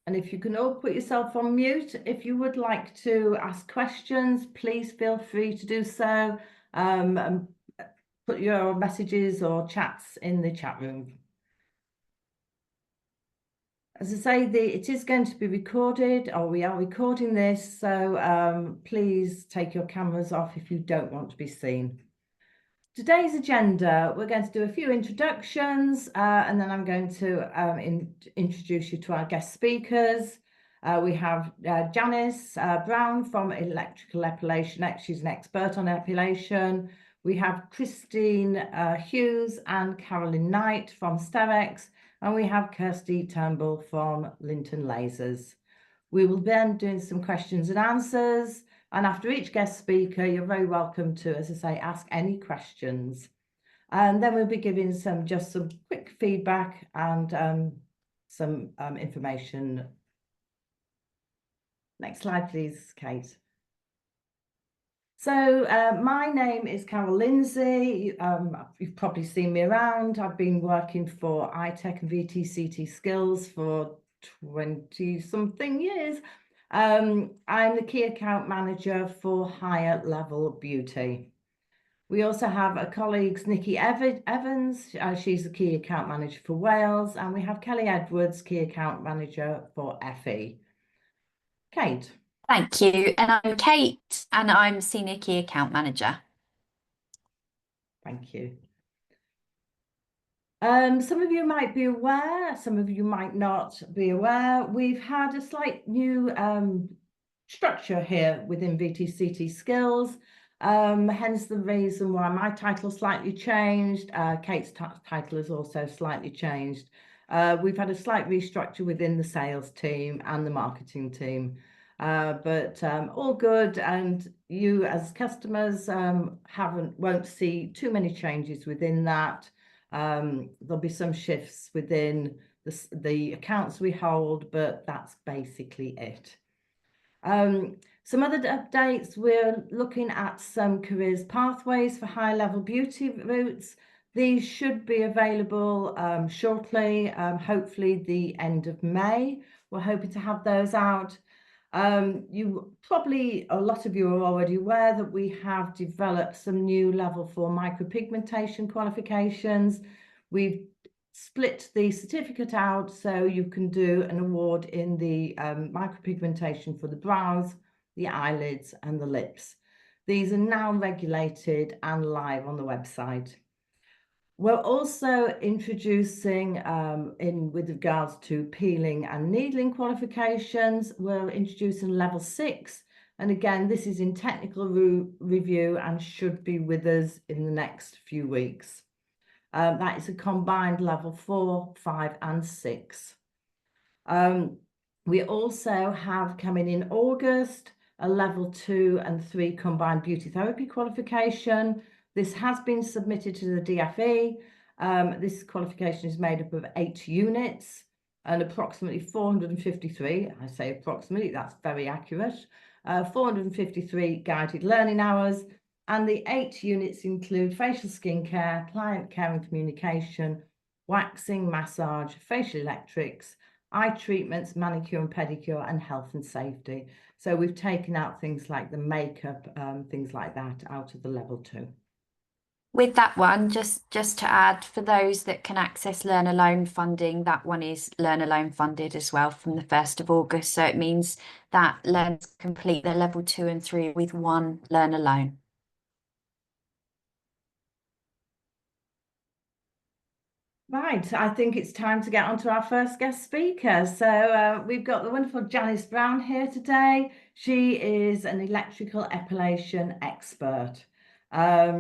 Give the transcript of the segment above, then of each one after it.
And if you can all put yourself on mute, if you would like to ask questions, please feel free to do so. And put your messages or chats in the chat room. As I say, it is going to be recorded, or we are recording this, so please take your cameras off if you don't want to be seen. Today's agenda, we're going to do a few introductions, and then I'm going to introduce you to our guest speakers. We have Janice Brown from Electrical Epilation. She's an expert on epilation. We have Christine Hughes and Carolyn Knight from Sterex, and we have Kirsty Turnbull from Linton Lasers. We will then do some questions and answers. And after each guest speaker, you're very welcome to, as I say, ask any questions. And then we'll be giving some quick feedback and some information. Next slide, please, Kate. So my name is Carol Lindsay. You've probably seen me around. I've been working for iTech and VTCT Skills for 20-something years. I'm the key account manager for Higher Level Beauty. We also have a colleague, Nikki Evans. She's the key account manager for Wales, and we have Kelly Edwards, key account manager for FE. Kate. Thank you. And I'm Kate, and I'm senior key account manager. Thank you. Some of you might be aware, some of you might not be aware. We've had a slight new structure here within VTCT Skills, hence the reason why my title slightly changed. Kate's title has also slightly changed. We've had a slight restructure within the sales team and the marketing team, but all good, and you as customers won't see too many changes within that. There'll be some shifts within the accounts we hold, but that's basically it. Some other updates, we're looking at some careers pathways for high level beauty routes. These should be available shortly, hopefully the end of May. We're hoping to have those out. A lot of you are already aware that we have developed some new level 4 micropigmentation qualifications. We've split the certificate out so you can do an award in the micropigmentation for the brows, the eyelids and the lips. These are now regulated and live on the website. We're also introducing, with regards to peeling and needling qualifications, we're introducing level 6. And again, this is in technical review and should be with us in the next few weeks. That is a combined level 4, 5 and 6. We also have coming in August a level 2 and 3 combined beauty therapy qualification. This has been submitted to the DFE. This qualification is made up of 8 units and approximately 453, I say approximately, that's very accurate, 453 guided learning hours, and the 8 units include facial skincare, client care and communication, waxing, massage, facial electrics, eye treatments, manicure and pedicure, and health and safety. So we've taken out things like the makeup, things like that out of the level 2. With that one, just to add, for those that can access Learn Alone funding, that one is Learn Alone funded as well from the 1st of August. So it means that learners complete their level 2 and 3 with one Learn Alone. Right, I think it's time to get on to our first guest speaker. So we've got the wonderful Janice Brown here today. She is an electrical epilation expert.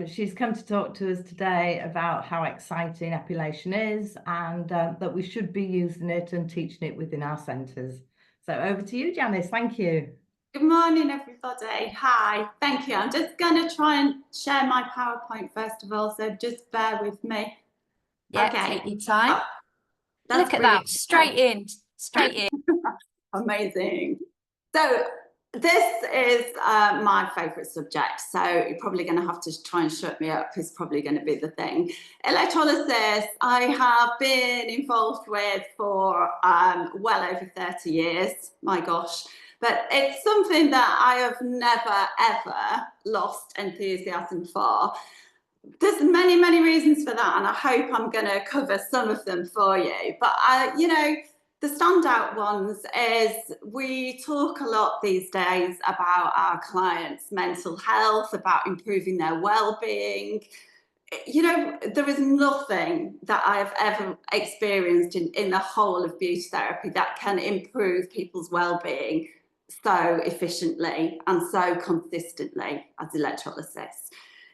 She's come to talk to us today about how exciting epilation is and that we should be using it and teaching it within our centres. So over to you, Janice. Thank you. Good morning, everybody. Hi, thank you. I'm just going to try and share my PowerPoint first of all, so just bear with me. Yeah, okay. Take your time. That's Look at brilliant. that, straight in. Amazing. So This is my favourite subject, so you're probably going to have to try and shut me up, is probably going to be the thing. Electrolysis, I have been involved with for well over 30 years, my gosh. But it's something that I have never, ever lost enthusiasm for. There's many, many reasons for that, and I hope I'm going to cover some of them for you. But, you know, the standout ones is we talk a lot these days about our clients' mental health, about improving their well-being. You know, there is nothing that I have ever experienced in the whole of beauty therapy that can improve people's well-being so efficiently and so consistently as electrolysis.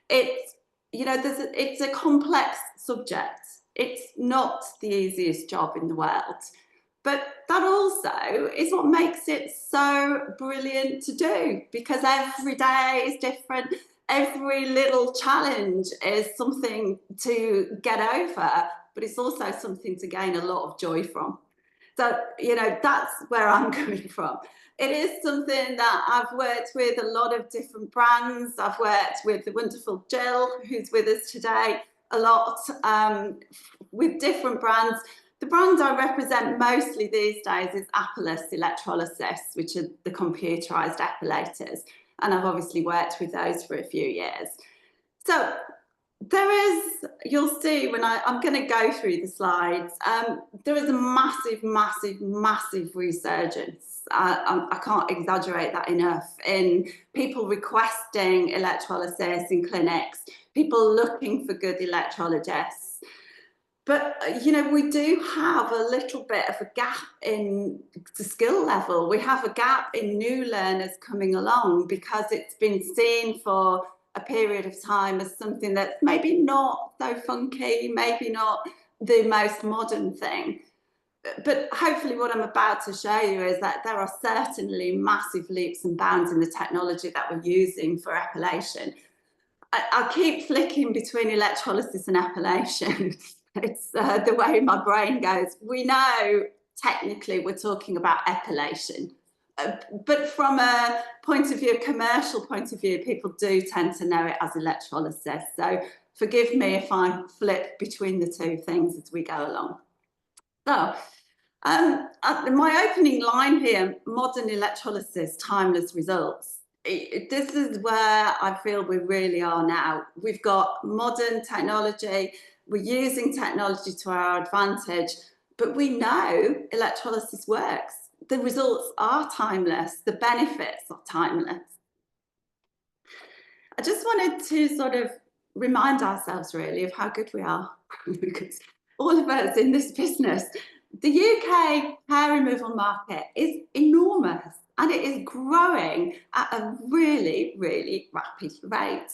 It's, you know, it's a complex subject. It's not the easiest job in the world. But that also is what makes it so brilliant to do, because every day is different. Every little challenge is something to get over, but it's also something to gain a lot of joy from. So, you know, that's where I'm coming from. It is something that I've worked with a lot of different brands. I've worked with the wonderful Jill, who's with us today, a lot with different brands. The brand I represent mostly these days is Apellis Electrolysis, which are the computerized epilators. And I've obviously worked with those for a few years. So there is, you'll see when I'm going to go through the slides, there is a massive, massive, massive resurgence. I can't exaggerate that enough, in people requesting electrolysis in clinics, people looking for good electrologists. But, you know, we do have a little bit of a gap in the skill level. We have a gap in new learners coming along because it's been seen for a period of time as something that's maybe not so funky, maybe not the most modern thing. But hopefully what I'm about to show you is that there are certainly massive leaps and bounds in the technology that we're using for epilation. I keep flicking between electrolysis and epilation. It's the way my brain goes. We know technically we're talking about epilation, but from a point of view, commercial point of view, people do tend to know it as electrolysis. So forgive me if I flip between the two things as we go along. So my opening line here, modern electrolysis, timeless results. This is where I feel we really are now. We've got modern technology, we're using technology to our advantage, but we know electrolysis works. The results are timeless, the benefits are timeless. I just wanted to sort of remind ourselves really of how good we are, because all of us in this business, the UK hair removal market is enormous. And it is growing at a really, really rapid rate.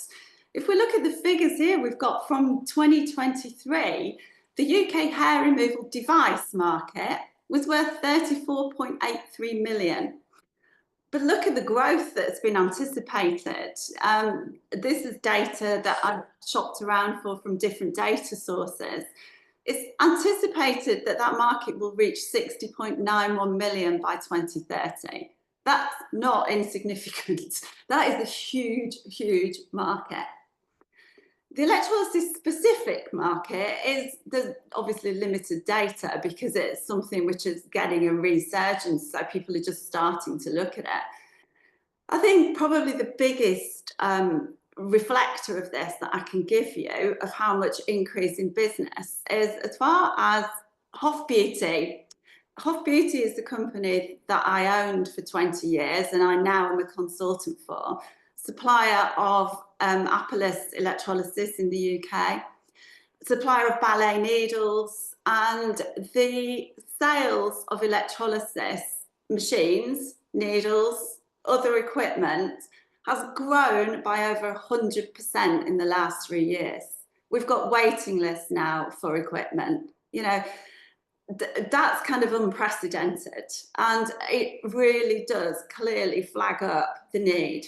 If we look at the figures here, we've got from 2023, the UK hair removal device market was worth 34.83 million. But look at the growth that's been anticipated. This is data that I've shopped around for from different data sources. It's anticipated that that market will reach 60.91 million by 2030. That's not insignificant. That is a huge, huge market. The electrolysis specific market there's obviously limited data because it's something which is getting a resurgence, so people are just starting to look at it. I think probably the biggest reflector of this that I can give you of how much increase in business is as far as Hoff Beauty. Hoff Beauty is the company that I owned for 20 years and I now am a consultant for, supplier of Apellis electrolysis in the UK, supplier of ballet needles, and the sales of electrolysis machines, needles, other equipment has grown by over 100% in the last 3 years. We've got waiting lists now for equipment. You know, that's kind of unprecedented, and it really does clearly flag up the need.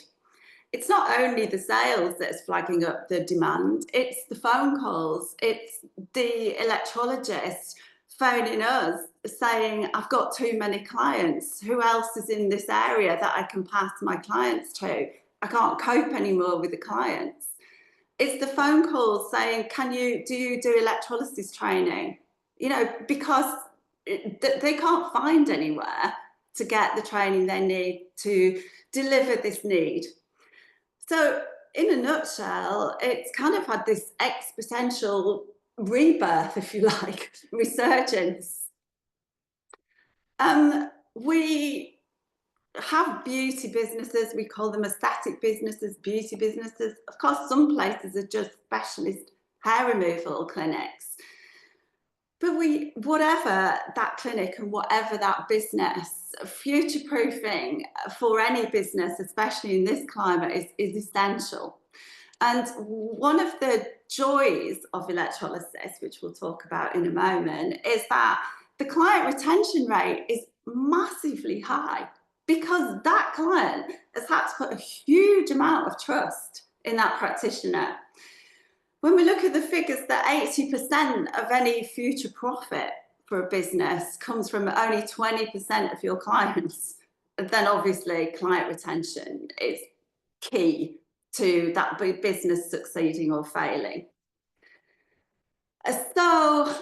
It's not only the sales that's flagging up the demand, it's the phone calls, it's the electrologists phoning us saying, I've got too many clients. Who else is in this area that I can pass my clients to? I can't cope anymore with the clients. It's the phone calls saying, do you do electrolysis training? You know, because they can't find anywhere to get the training they need to deliver this need. So in a nutshell, it's kind of had this exponential rebirth, if you like, resurgence. We have beauty businesses, we call them aesthetic businesses, beauty businesses. Of course, some places are just specialist hair removal clinics. But whatever that clinic and whatever that business, future-proofing for any business, especially in this climate, is essential. And one of the joys of electrolysis, which we'll talk about in a moment, is that the client retention rate is massively high because that client has had to put a huge amount of trust in that practitioner. When we look at the figures that 80% of any future profit for a business comes from only 20% of your clients, then obviously client retention is key to that business succeeding or failing. So,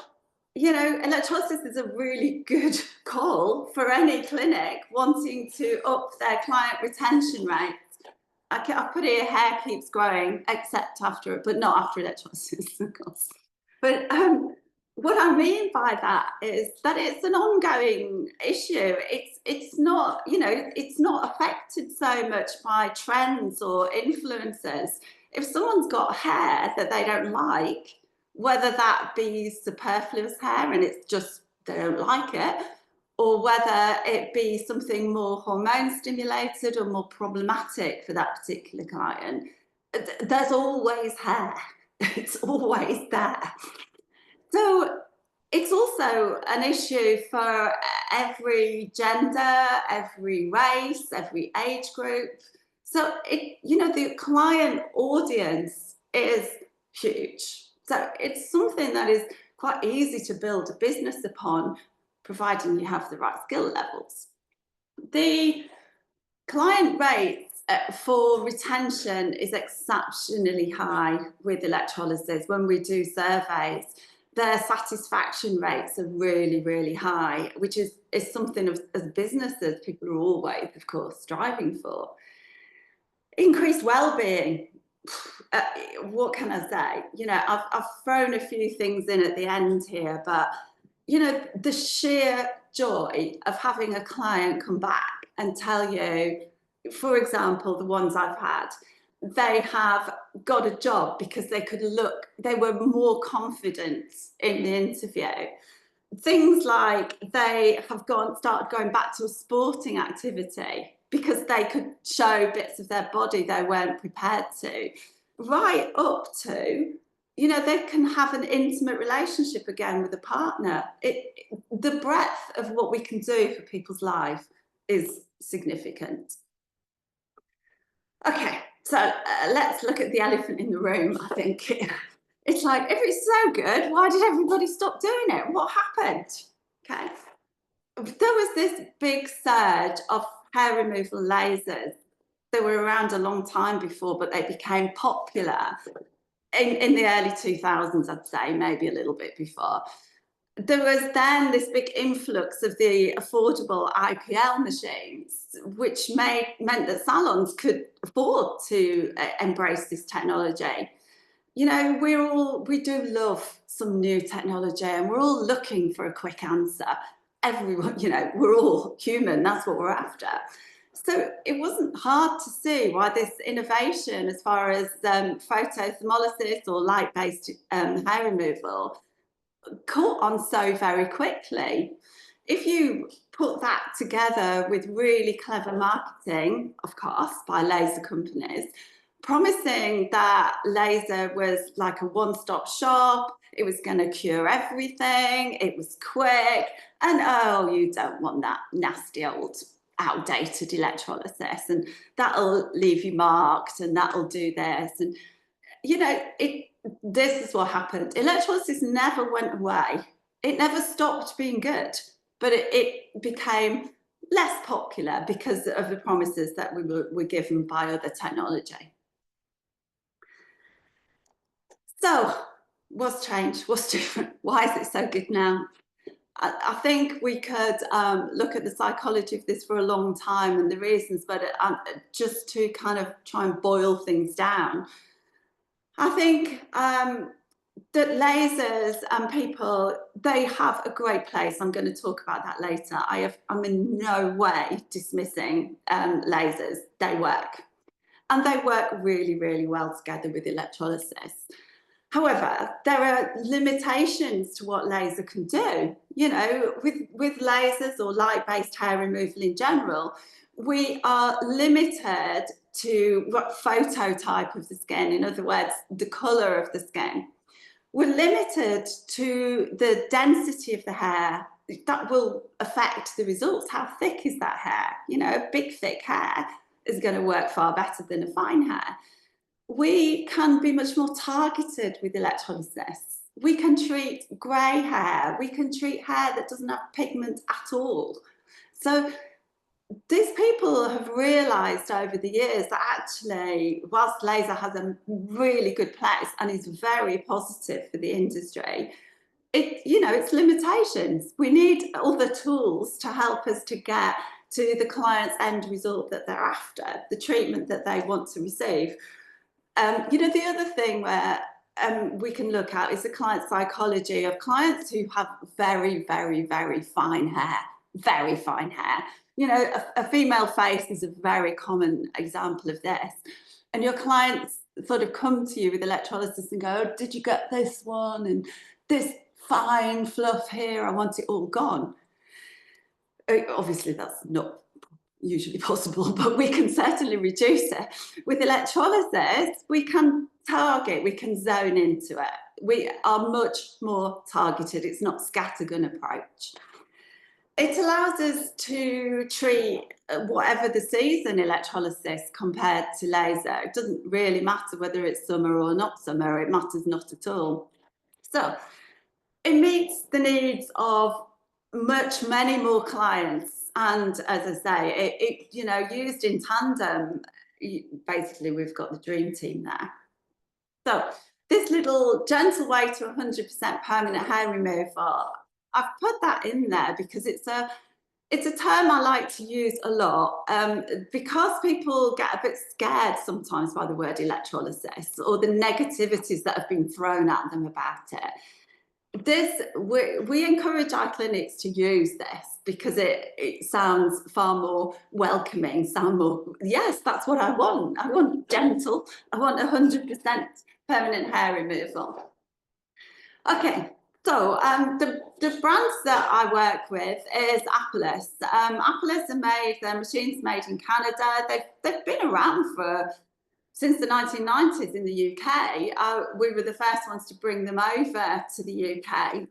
you know, electrolysis is a really good call for any clinic wanting to up their client retention rate. I put here, hair keeps growing, except after it, but not after electrolysis, of course. But what I mean by that is that it's an ongoing issue. It's not, you know, it's not affected so much by trends or influences. If someone's got hair that they don't like, whether that be superfluous hair and it's just they don't like it, or whether it be something more hormone stimulated or more problematic for that particular client, there's always hair. It's always there. So it's also an issue for every gender, every race, every age group. So you know, the client audience is huge. So it's something that is quite easy to build a business upon, providing you have the right skill levels. The client rates for retention is exceptionally high with electrolysis. When we do surveys, their satisfaction rates are really, really high, which is something as businesses people are always, of course, striving for. Increased well-being. What can I say? You know, I've thrown a few things in at the end here, but you know, the sheer joy of having a client come back and tell you, for example, the ones I've had, they have got a job because they were more confident in the interview. Things like they have started going back to a sporting activity because they could show bits of their body they weren't prepared to, right up to, you know, they can have an intimate relationship again with a partner. The breadth of what we can do for people's life is significant. Okay, so let's look at the elephant in the room. I think it's like, if it's so good, why did everybody stop doing it? What happened? Okay, there was this big surge of hair removal lasers. They were around a long time before, but they became popular in the early 2000s, I'd say, maybe a little bit before. There was then this big influx of the affordable IPL machines, which meant that salons could afford to embrace this technology. You know, we do love some new technology and we're all looking for a quick answer. Everyone, you know, we're all human, that's what we're after. So it wasn't hard to see why this innovation as far as photothermolysis or light-based hair removal caught on so very quickly. If you put that together with really clever marketing, of course, by laser companies, promising that laser was like a one-stop shop, it was going to cure everything, it was quick, and oh, you don't want that nasty old outdated electrolysis, and that'll leave you marked, and that'll do this, and you know, this is what happened. Electrolysis never went away. it never stopped being good, but it became less popular because of the promises that we were given by other technology. So what's changed? What's different? Why is it so good now? I think we could look at the psychology of this for a long time and the reasons, but just to kind of try and boil things down, I think that lasers and people, they have a great place. I'm going to talk about that later. I'm in no way dismissing lasers. They work. And they work really, really well together with electrolysis. However, there are limitations to what laser can do. You know, with lasers or light-based hair removal in general, we are limited to what phototype of the skin, in other words, the colour of the skin. We're limited to the density of the hair. That will affect the results. How thick is that hair? You know, big, thick hair is going to work far better than a fine hair. We can be much more targeted with electrolysis. We can treat grey hair. We can treat hair that doesn't have pigment at all. So these people have realised over the years that actually, whilst laser has a really good place and is very positive for the industry, it's limitations. We need other tools to help us to get to the client's end result that they're after, the treatment that they want to receive. The other thing where we can look at is the client psychology of clients who have very, very, very fine hair, very fine hair. You know, a female face is a very common example of this. And your clients sort of come to you with electrolysis and go, oh, did you get this one? And this fine fluff here, I want it all gone. Obviously, that's not usually possible, but we can certainly reduce it. With electrolysis, we can target, we can zone into it. We are much more targeted. It's not scattergun approach. It allows us to treat whatever the season electrolysis compared to laser. It doesn't really matter whether it's summer or not summer. It matters not at all. So it meets the needs of many more clients. And as I say, used in tandem, basically we've got the dream team there. So this little gentle way to 100% permanent hair removal, I've put that in there because it's a term I like to use a lot because people get a bit scared sometimes by the word electrolysis or the negativities that have been thrown at them about it. We encourage our clinics to use this because it sounds far more welcoming, yes, that's what I want. I want gentle, I want 100% permanent hair removal. Okay, so the brands that I work with is Apellis. Apellis their machines made in Canada. They've been around since the 1990s in the UK. We were the first ones to bring them over to the UK.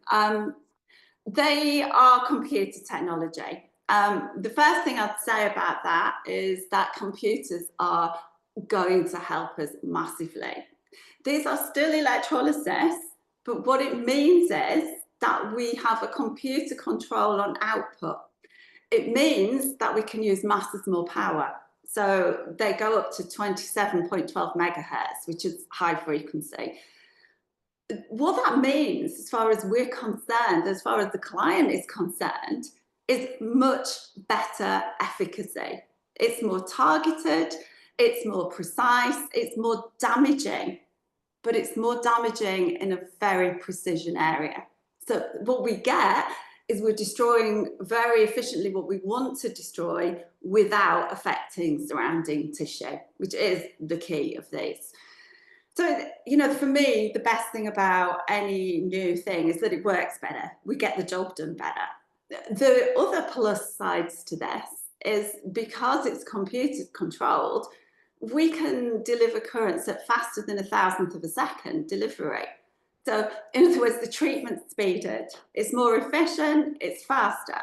They are computer technology. The first thing I'd say about that is that computers are going to help us massively. These are still electrolysis, but what it means is that we have a computer control on output. It means that we can use masses more power. So they go up to 27.12 megahertz, which is high frequency. What that means, as far as we're concerned, as far as the client is concerned, is much better efficacy. It's more targeted, it's more precise, it's more damaging, but it's more damaging in a very precision area. So what we get is we're destroying very efficiently what we want to destroy without affecting surrounding tissue, which is the key of these. So, for me, the best thing about any new thing is that it works better. We get the job done better. The other plus sides to this is because it's computer controlled, we can deliver currents at faster than 1,000th of a second delivery. So in other words, the treatment's speeded, it's more efficient, it's faster.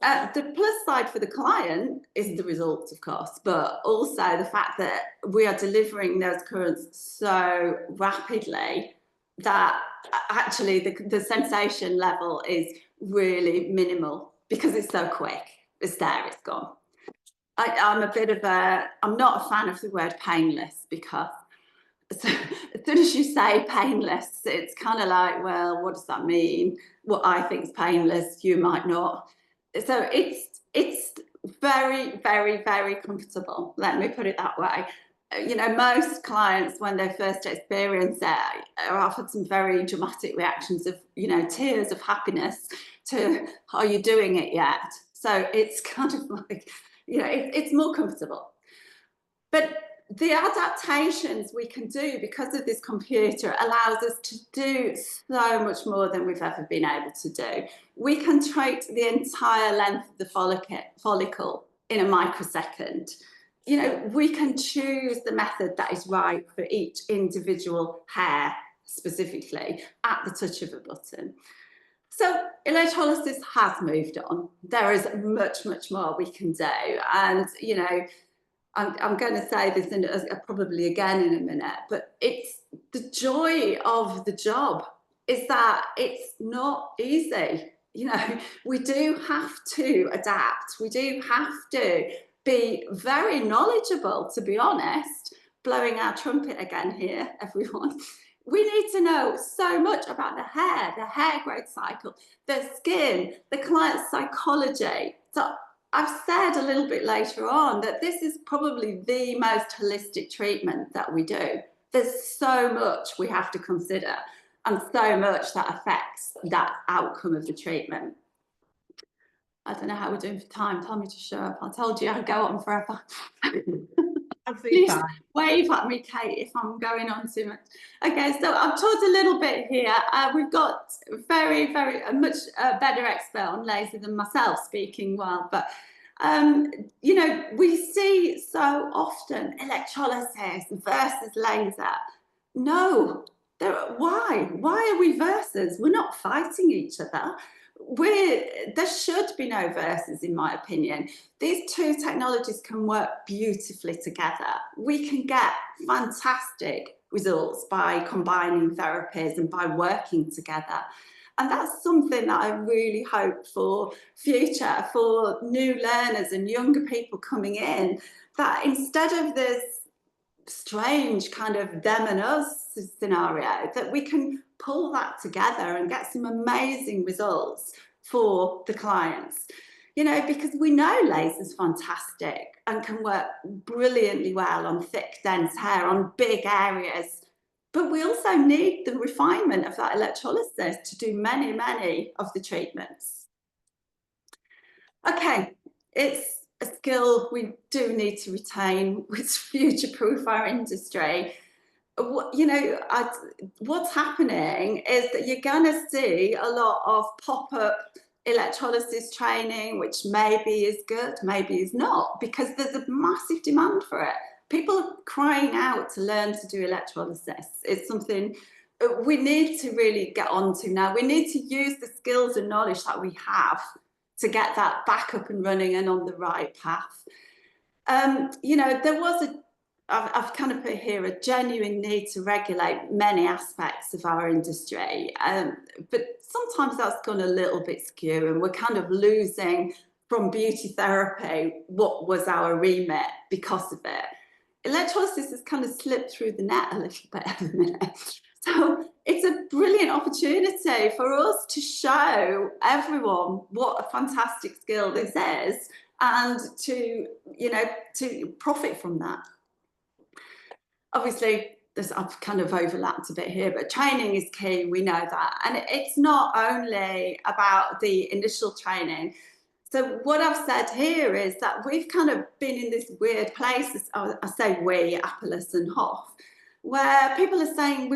The plus side for the client is the results, of course, but also the fact that we are delivering those currents so rapidly that actually the sensation level is really minimal because it's so quick. It's there, it's gone. I'm not a fan of the word painless, because as soon as you say painless, it's kind of like, well, what does that mean? What I think is painless, you might not. So it's very, very, very comfortable. Let me put it that way. You know, most clients, when they first experience it, are offered some very dramatic reactions of, you know, tears of happiness to, are you doing it yet? So it's kind of like, you know, it's more comfortable. But the adaptations we can do because of this computer allows us to do so much more than we've ever been able to do. We can treat the entire length of the follicle in a microsecond. You know, we can choose the method that is right for each individual hair specifically at the touch of a button. So electrolysis has moved on. There is much, much more we can do. And, you know, I'm going to say this probably again in a minute, but it's the joy of the job is that it's not easy. You know, we do have to adapt. We do have to be very knowledgeable, to be honest. Blowing our trumpet again here, everyone. We need to know so much about the hair growth cycle, the skin, the client's psychology. So I've said a little bit later on that this is probably the most holistic treatment that we do. There's so much we have to consider and so much that affects that outcome of the treatment. I don't know how we're doing for time. Tell me to shut up. I told you I'd go on forever. Please wave at me, Kate, if I'm going on too much. Okay, so I've talked a little bit here. We've got very, very much better expert on laser than myself speaking well, but you know, we see so often electrolysis versus laser. No, why are we versus? We're not fighting each other. There should be no versus, in my opinion. These two technologies can work beautifully together. We can get fantastic results by combining therapies and by working together. And that's something that I really hope for future, for new learners and younger people coming in, that instead of this strange kind of them and us scenario, that we can pull that together and get some amazing results for the clients. You know, because we know laser's fantastic and can work brilliantly well on thick, dense hair, on big areas. But we also need the refinement of that electrolysis to do many, many of the treatments. Okay, it's a skill we do need to retain, which future-proof our industry. You know, what's happening is that you're going to see a lot of pop-up electrolysis training, which maybe is good, maybe is not, because there's a massive demand for it. People are crying out to learn to do electrolysis. It's something we need to really get onto now. We need to use the skills and knowledge that we have to get that back up and running and on the right path. You know, there was I've kind of put here a genuine need to regulate many aspects of our industry, but sometimes that's gone a little bit skew and we're kind of losing from beauty therapy what was our remit because of it. Electrolysis has kind of slipped through the net a little bit at the minute. So it's a brilliant opportunity for us to show everyone what a fantastic skill this is and to, you know, to profit from that. Obviously, I've kind of overlapped a bit here, but training is key, we know that. And it's not only about the initial training. So what I've said here is that we've kind of been in this weird place, I say we, Apollos and Hoff, where people are saying,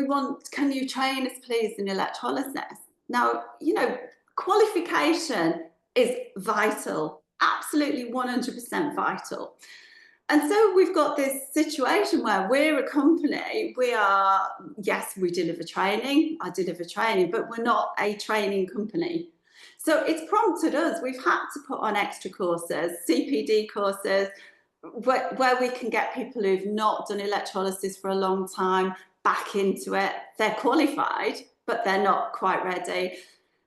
can you train us please in electrolysis? Now, you know, qualification is vital, absolutely 100% vital. And so we've got this situation where we're a company, yes, we deliver training, I deliver training, but we're not a training company. So it's prompted us, we've had to put on extra courses, CPD courses, where we can get people who've not done electrolysis for a long time back into it. They're qualified, but they're not quite ready.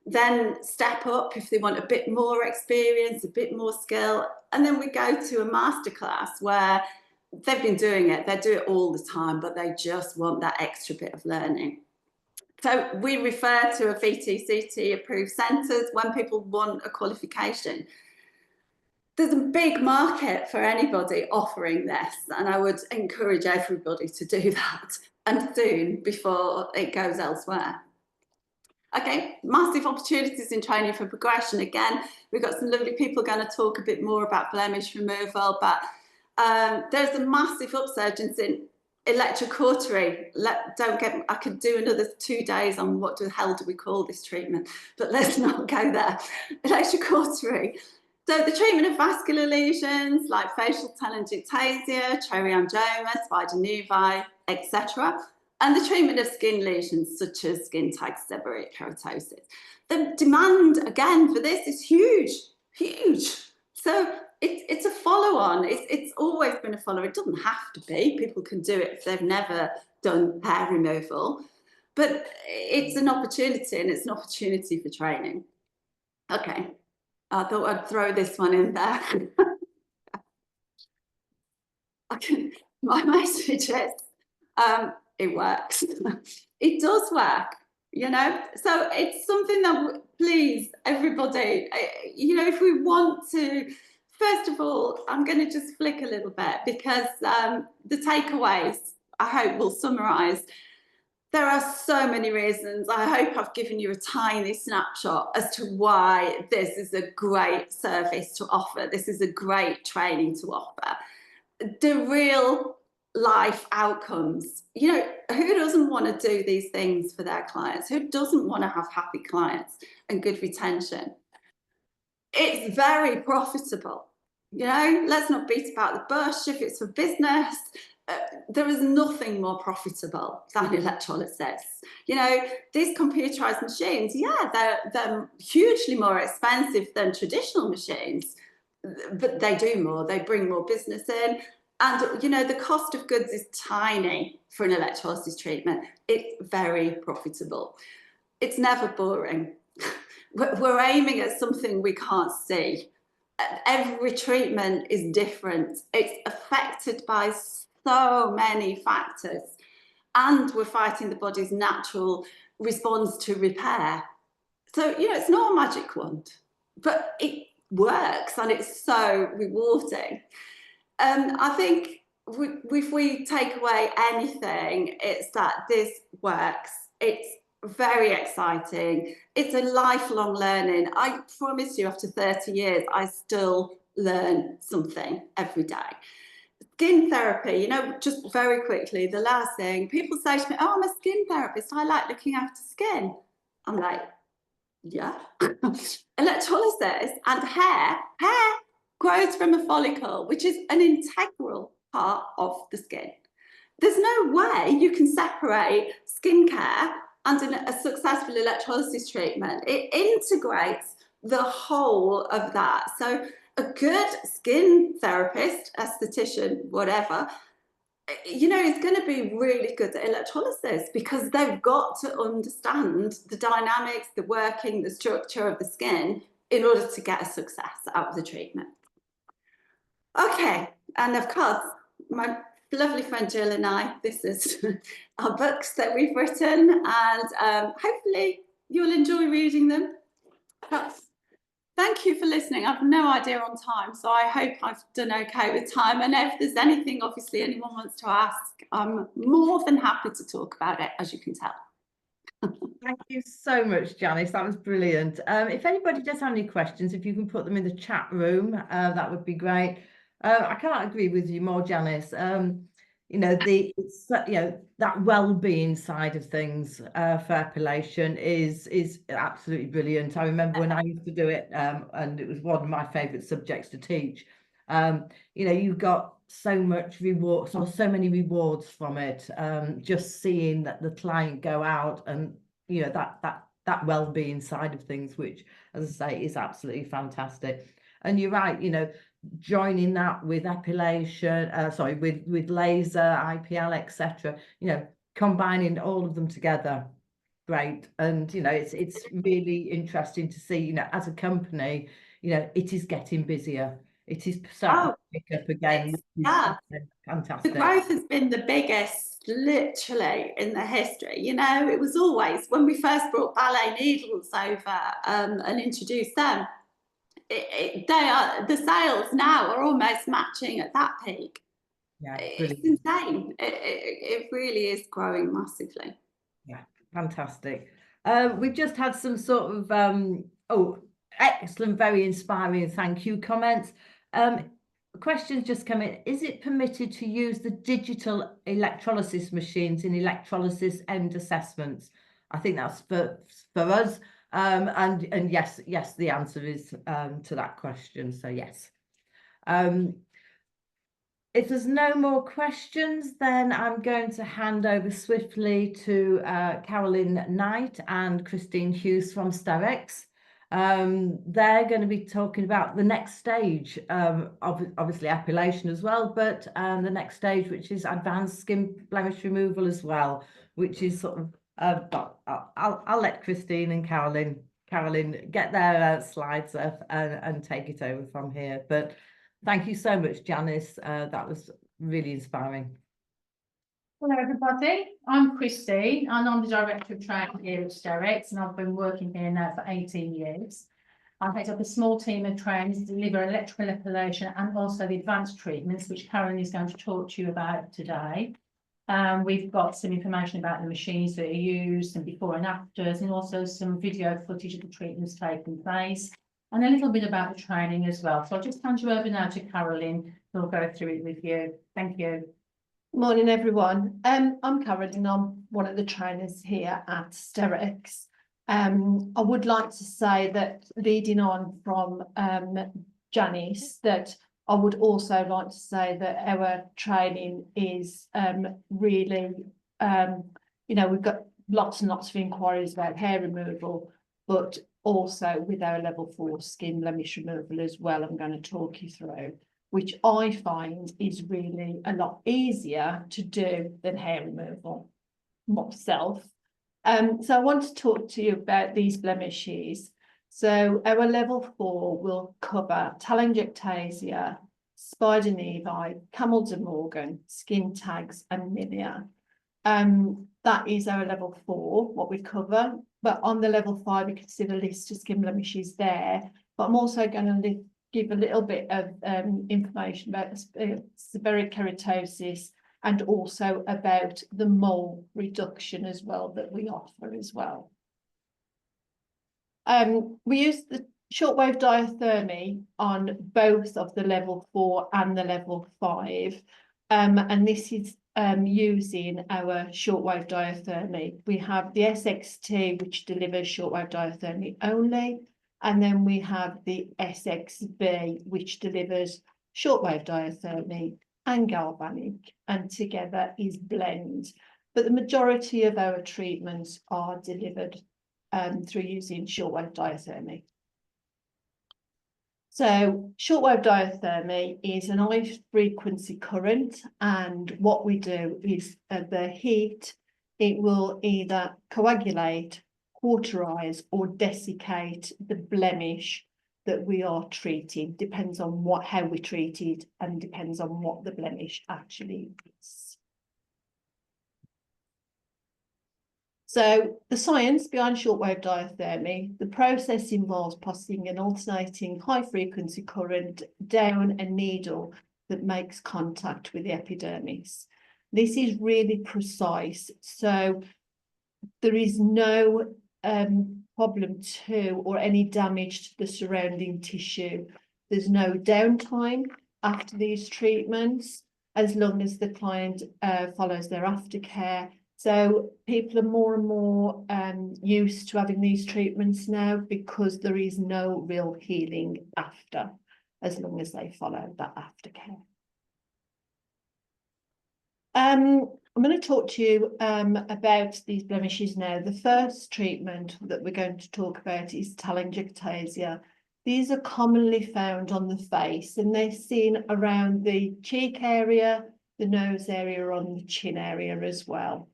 Then step up if they want a bit more experience, a bit more skill. And then we go to a masterclass where they've been doing it, they do it all the time, but they just want that extra bit of learning. So we refer to a VTCT approved centres when people want a qualification. There's a big market for anybody offering this, and I would encourage everybody to do that, and soon, before it goes elsewhere. Okay, massive opportunities in training for progression. Again, we've got some lovely people going to talk a bit more about blemish removal, but there's a massive upsurge in electrocautery. I could do another 2 days on what the hell do we call this treatment, but let's not go there. Electrocautery. So the treatment of vascular lesions like facial telangiectasia, chorioangioma, spider nevi, etc. And the treatment of skin lesions such as skin tag seborrheic keratosis. The demand, again, for this is huge, huge. So it's a follow-on. It's always been a follow-on. It doesn't have to be. People can do it if they've never done hair removal. But it's an opportunity, and it's an opportunity for training. Okay, I thought I'd throw this one in there. My message is, it works. It does work, you know. So it's something that, please, everybody, you know, if we want to, first of all, I'm going to just flick a little bit because the takeaways, I hope, will summarise. There are so many reasons. I hope I've given you a tiny snapshot as to why this is a great service to offer. This is a great training to offer. The real life outcomes, you know, who doesn't want to do these things for their clients? Who doesn't want to have happy clients and good retention? It's very profitable. You know, let's not beat about the bush. If it's for business, there is nothing more profitable than electrolysis. You know, these computerized machines, yeah, they're hugely more expensive than traditional machines, but they do more. They bring more business in. And, you know, the cost of goods is tiny for an electrolysis treatment. It's very profitable. It's never boring. We're aiming at something we can't see. Every treatment is different. It's affected by so many factors. And we're fighting the body's natural response to repair. So, you know, it's not a magic wand, but it works and it's so rewarding. I think if we take away anything, it's that this works. It's very exciting. It's a lifelong learning. I promise you, after 30 years, I still learn something every day. Skin therapy, you know, just very quickly, the last thing, people say to me, oh, I'm a skin therapist. I like looking after skin. I'm like, yeah. Electrolysis and hair grows from a follicle, which is an integral part of the skin. There's no way you can separate skincare and a successful electrolysis treatment. It integrates the whole of that. So a good skin therapist, esthetician, whatever, you know, is going to be really good at electrolysis because they've got to understand the dynamics, the working, the structure of the skin in order to get a success out of the treatment. Okay, and of course, my lovely friend Jill and I, this is our books that we've written, and hopefully you'll enjoy reading them. Thank you for listening. I've no idea on time, so I hope I've done okay with time. And if there's anything, obviously, anyone wants to ask, I'm more than happy to talk about it, as you can tell. Thank you so much, Janice. That was brilliant. If anybody does have any questions, if you can put them in the chat room, that would be great. I can't agree with you more, Janice. You know, that well-being side of things for epilation is absolutely brilliant. I remember when I used to do it, and it was one of my favourite subjects to teach. You know, you got so much rewards, or so many rewards from it. Just seeing that the client go out and, you know, that well-being side of things, which, as I say, is absolutely fantastic. And you're right, you know, joining that with epilation, with laser, IPL, etc., you know, combining all of them together, great. And you know, it's really interesting to see, you know, as a company, you know, it is getting busier. It is starting to pick up again. Yeah. The Fantastic. growth has been the biggest literally in the history. You know, it was always when we first brought ballet needles over and introduced them, the sales now are almost matching at that peak. Yeah, it's insane. It really is growing massively. Yeah, fantastic. We've just had some sort of oh, excellent, very inspiring thank you comments. Questions just come in. Is it permitted to use the digital electrolysis machines in electrolysis end assessments? I think that's for us. And yes, the answer is to that question. So yes. If there's no more questions, then I'm going to hand over swiftly to Carolyn Knight and Christine Hughes from Sterex. They're going to be talking about the next stage, obviously epilation as well, but the next stage, which is advanced skin blemish removal as well, which is sort of, I'll let Christine and Carolyn get their slides up and take it over from here. But thank you so much, Janice. That was really inspiring. Hello, everybody. I'm Christine, and I'm the Director of Training here at Sterex, and I've been working here now for 18 years. I head up a small team of trainers to deliver electrical epilation and also the advanced treatments, which Karen is going to talk to you about today. We've got some information about the machines that are used and before and afters, and also some video footage of the treatments taking place, and a little bit about the training as well. So I'll just hand you over now to Carolyn, who'll go through it with you. Thank you. Morning, everyone. I'm Carolyn. I'm one of the trainers here at Sterex. I would like to say that, leading on from Janice, that I would also like to say that our training is really, you know, we've got lots and lots of inquiries about hair removal, but also with our level 4 skin blemish removal as well, I'm going to talk you through, which I find is really a lot easier to do than hair removal myself. So I want to talk to you about these blemishes. So our level 4 will cover telangiectasia, spider nevi, camel de Morgan, skin tags, and milia. That is our level 4, what we cover. But on the level 5, you can see the list of skin blemishes there. But I'm also going to give a little bit of information about seborrheic keratosis and also about the mole reduction as well that we offer as well. We use the shortwave diathermy on both of the level 4 and the level 5, and this is using our shortwave diathermy. We have the SXT, which delivers shortwave diathermy only, and then we have the SXB, which delivers shortwave diathermy and galvanic, and together is blend. But the majority of our treatments are delivered through using shortwave diathermy. So shortwave diathermy is an high frequency current, and what we do is the heat, it will either coagulate, cauterize, or desiccate the blemish that we are treating. Depends on how we treat it, and depends on what the blemish actually is. So the science behind shortwave diathermy, the process involves passing an alternating high frequency current down a needle that makes contact with the epidermis. This is really precise, so there is no problem to or any damage to the surrounding tissue. There's no downtime after these treatments, as long as the client follows their aftercare. So people are more and more used to having these treatments now, because there is no real healing after, as long as they follow that aftercare. I'm going to talk to you about these blemishes now. The first treatment that we're going to talk about is telangiectasia. These are commonly found on the face, and they're seen around the cheek area, the nose area, or on the chin area as well.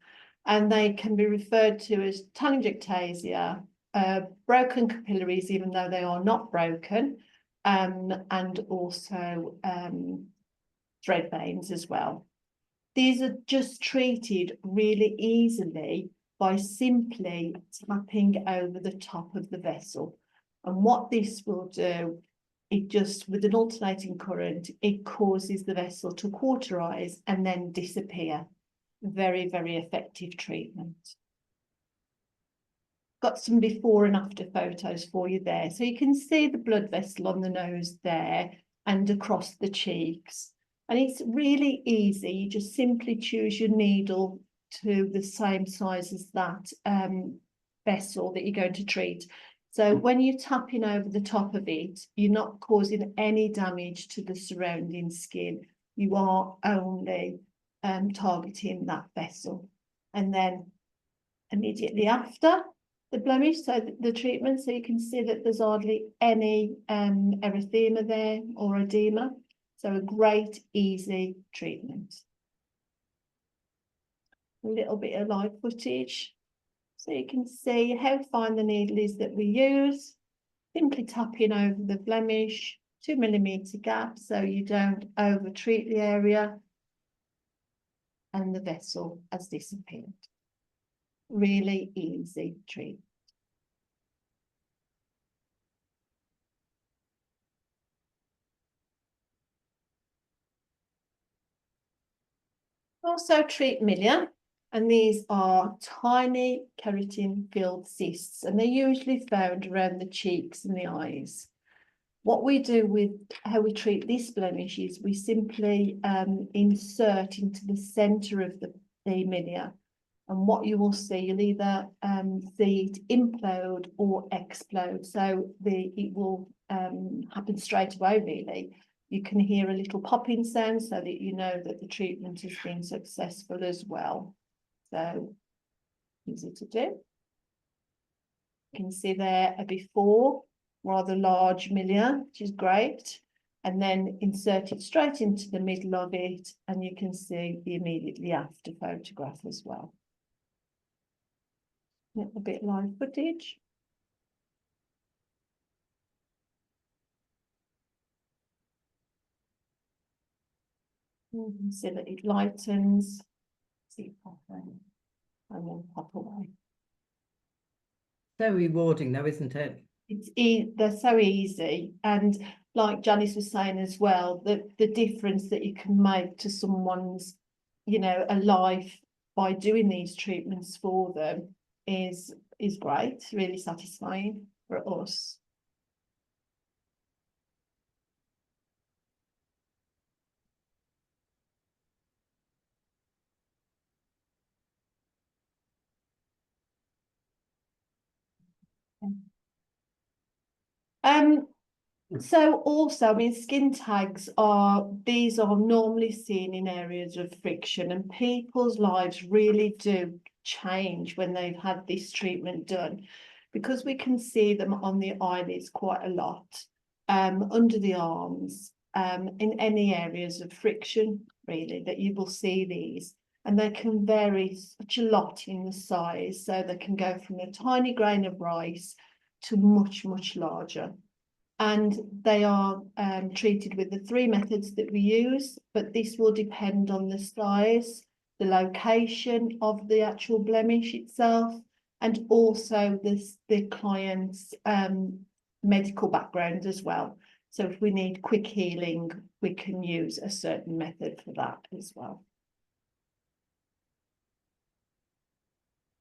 and they can be referred to as telangiectasia, broken capillaries, even though they are not broken, and also thread veins as well. These are just treated really easily by simply tapping over the top of the vessel. And what this will do, it just, with an alternating current, it causes the vessel to cauterize and then disappear. Very, very effective treatment. Got some before and after photos for you there. So you can see the blood vessel on the nose there and across the cheeks. And it's really easy. You just simply choose your needle to the same size as that vessel that you're going to treat. So when you're tapping over the top of it, you're not causing any damage to the surrounding skin. You are only targeting that vessel. And then immediately after the blemish, so the treatment, so you can see that there's hardly any erythema there or edema. So a great, easy treatment. A little bit of live footage. So you can see how fine the needle is that we use. Simply tapping over the blemish, 2 mm gap, so you don't over treat the area. And the vessel has disappeared. Really easy treatment. Also treat milia, and these are tiny keratin-filled cysts, and they're usually found around the cheeks and the eyes. What we do with how we treat this blemish is we simply insert into the centre of the milia, and what you will see, you'll either see it implode or explode. So it will happen straight away, really. You can hear a little popping sound so that you know that the treatment has been successful as well. So easy to do. You can see there a before, rather large milia, which is great. And then insert it straight into the middle of it, and you can see the immediately after photograph as well. A bit live footage. You can see that it lightens. See it pop in and then pop away. So rewarding though, isn't it? They're so easy, and like Janice was saying as well, the difference that you can make to someone's, a life by doing these treatments for them is great, really satisfying for us. So also, I mean, skin tags these are normally seen in areas of friction, and people's lives really do change when they've had this treatment done, because we can see them on the eyelids quite a lot, under the arms, in any areas of friction, really, that you will see these. And they can vary such a lot in the size, so they can go from a tiny grain of rice to much, much larger. And they are treated with the 3 methods that we use, but this will depend on the size, the location of the actual blemish itself, and also the client's medical background as well. So if we need quick healing, we can use a certain method for that as well.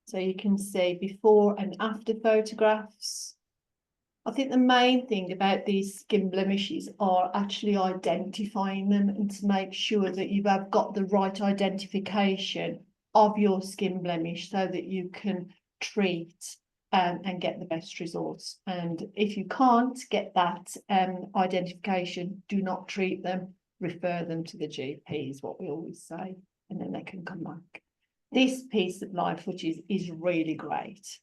So you can see before and after photographs. I think the main thing about these skin blemishes are actually identifying them, and to make sure that you have got the right identification of your skin blemish so that you can treat and get the best results. And if you can't get that identification, do not treat them, refer them to the GP is what we always say, and then they can come back. This piece of life, which is really great.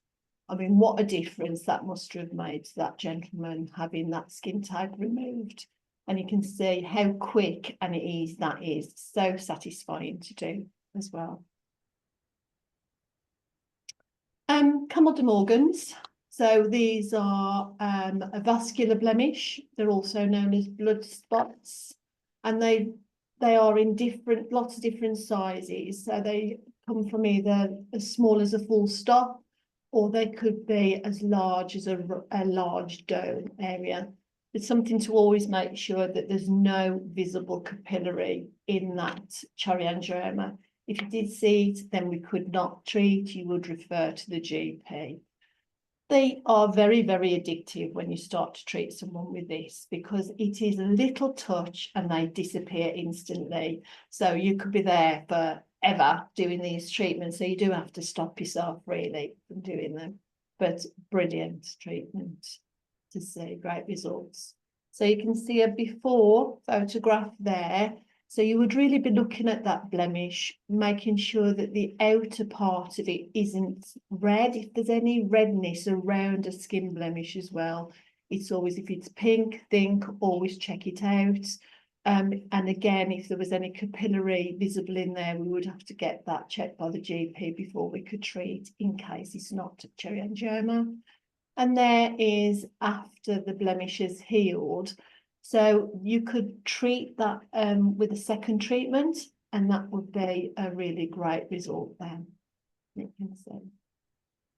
I mean, what a difference that must have made to that gentleman having that skin tag removed. And you can see how quick and easy that is. So satisfying to do as well. Camel de Morgans. So these are a vascular blemish. They're also known as blood spots, and they are in lots of different sizes. So they come from either as small as a full stop, or they could be as large as a large dome area. It's something to always make sure that there's no visible capillary in that chorioangioma. If you did see it, then we could not treat, you would refer to the GP. They are very, very addictive when you start to treat someone with this, because it is a little touch and they disappear instantly. So you could be there forever doing these treatments. So you do have to stop yourself really from doing them. But brilliant treatment to see, great results. So you can see a before photograph there. So you would really be looking at that blemish, making sure that the outer part of it isn't red. If there's any redness around a skin blemish as well, it's always, if it's pink, always check it out. And again, if there was any capillary visible in there, we would have to get that checked by the GP before we could treat, in case it's not chorioangioma. And there is after the blemish is healed. So you could treat that with a second treatment, and that would be a really great result then. You can see.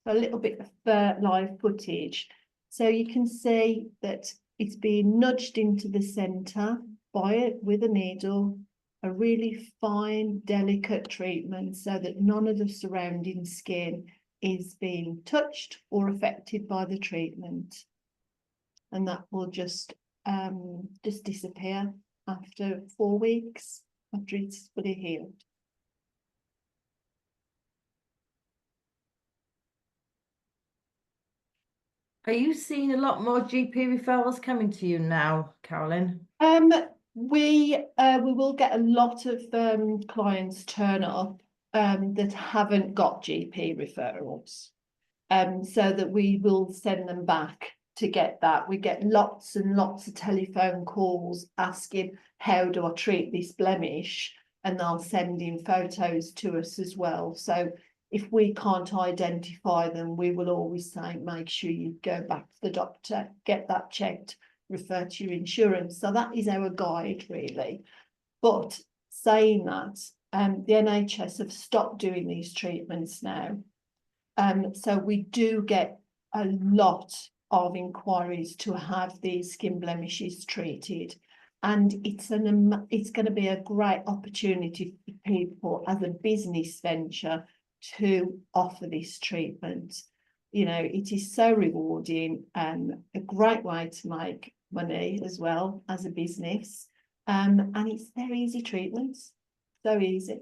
So a little bit of live footage. So you can see that it's being nudged into the centre by it with a needle, a really fine, delicate treatment so that none of the surrounding skin is being touched or affected by the treatment. And that will just disappear after 4 weeks after it's fully healed. Are you seeing a lot more GP referrals coming to you now, Carolyn? We will get a lot of clients turn up that haven't got GP referrals, so that we will send them back to get that. We get lots and lots of telephone calls asking, how do I treat this blemish? And they'll send in photos to us as well. So if we can't identify them, we will always say, make sure you go back to the doctor, get that checked, refer to your insurance. So that is our guide really. But saying that, the NHS have stopped doing these treatments now. So we do get a lot of inquiries to have these skin blemishes treated, and it's going to be a great opportunity for people as a business venture to offer this treatment. You know, it is so rewarding and a great way to make money as well as a business, and it's very easy treatments, so easy.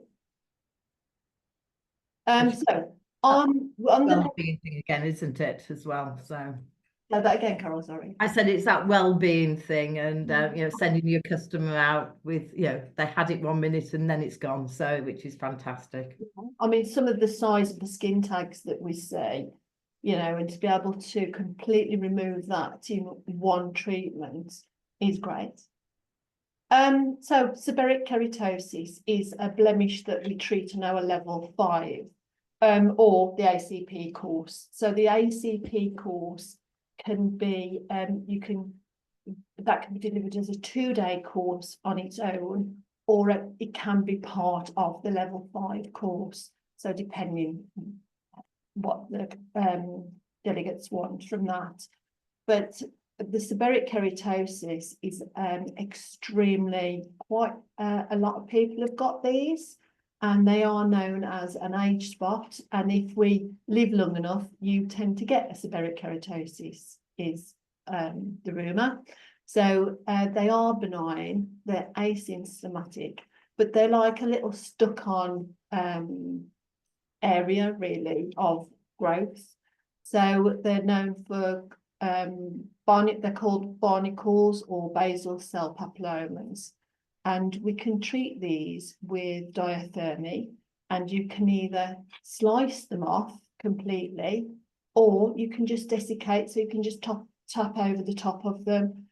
So on the well-being thing again, isn't it, as well? So no, that again, Carol, sorry. I said it's that well-being thing, and you know, sending your customer out with, you know, they had it 1 minute and then it's gone, so which is fantastic. I mean, some of the size of the skin tags that we see, you know, and to be able to completely remove that in one treatment is great. So seborrheic keratosis is a blemish that we treat in our level 5, or the ACP course. So the ACP course can be, that can be delivered as a 2-day course on its own, or it can be part of the level 5 course. So depending what the delegates want from that. But the seborrheic keratosis is extremely, quite a lot of people have got these, and they are known as an age spot. And if we live long enough, you tend to get a seborrheic keratosis, is the rumour. So they are benign, they're asymptomatic, but they're like a little stuck on area really of growth. So they're known for they're called barnacles or basal cell papillomas, and we can treat these with diathermy, and you can either slice them off completely, or you can just desiccate, so you can just tap over the top of them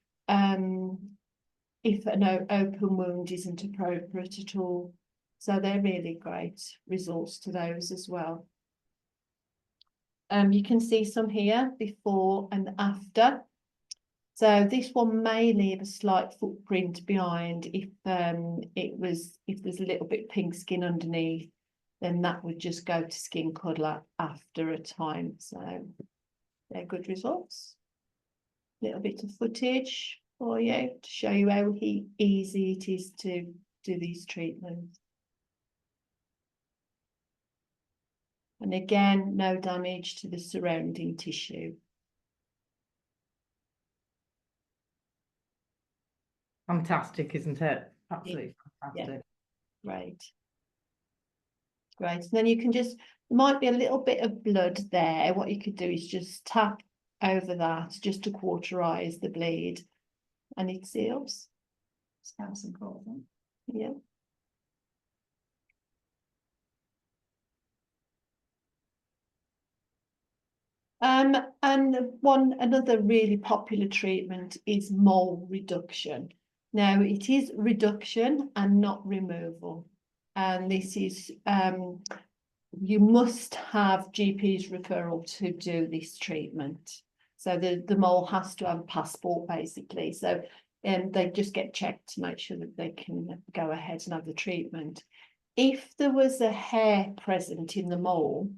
if an open wound isn't appropriate at all. So they're really great results to those as well. You can see some here before and after. So this one may leave a slight footprint behind if there's a little bit pink skin underneath, then that would just go to skin colour after a time. So they're good results. Little bit of footage for you to show you how easy it is to do these treatments. And again, no damage to the surrounding tissue. Fantastic, isn't it? Absolutely fantastic. Great. Great. And then you can just, there might be a little bit of blood there. What you could do is just tap over that just to cauterize the bleed, and it seals. Sounds important. Yeah. And another really popular treatment is mole reduction. Now it is reduction and not removal. And this is, you must have GP's referral to do this treatment. So the mole has to have a passport basically. So they just get checked to make sure that they can go ahead and have the treatment. If there was a hair present in the mole,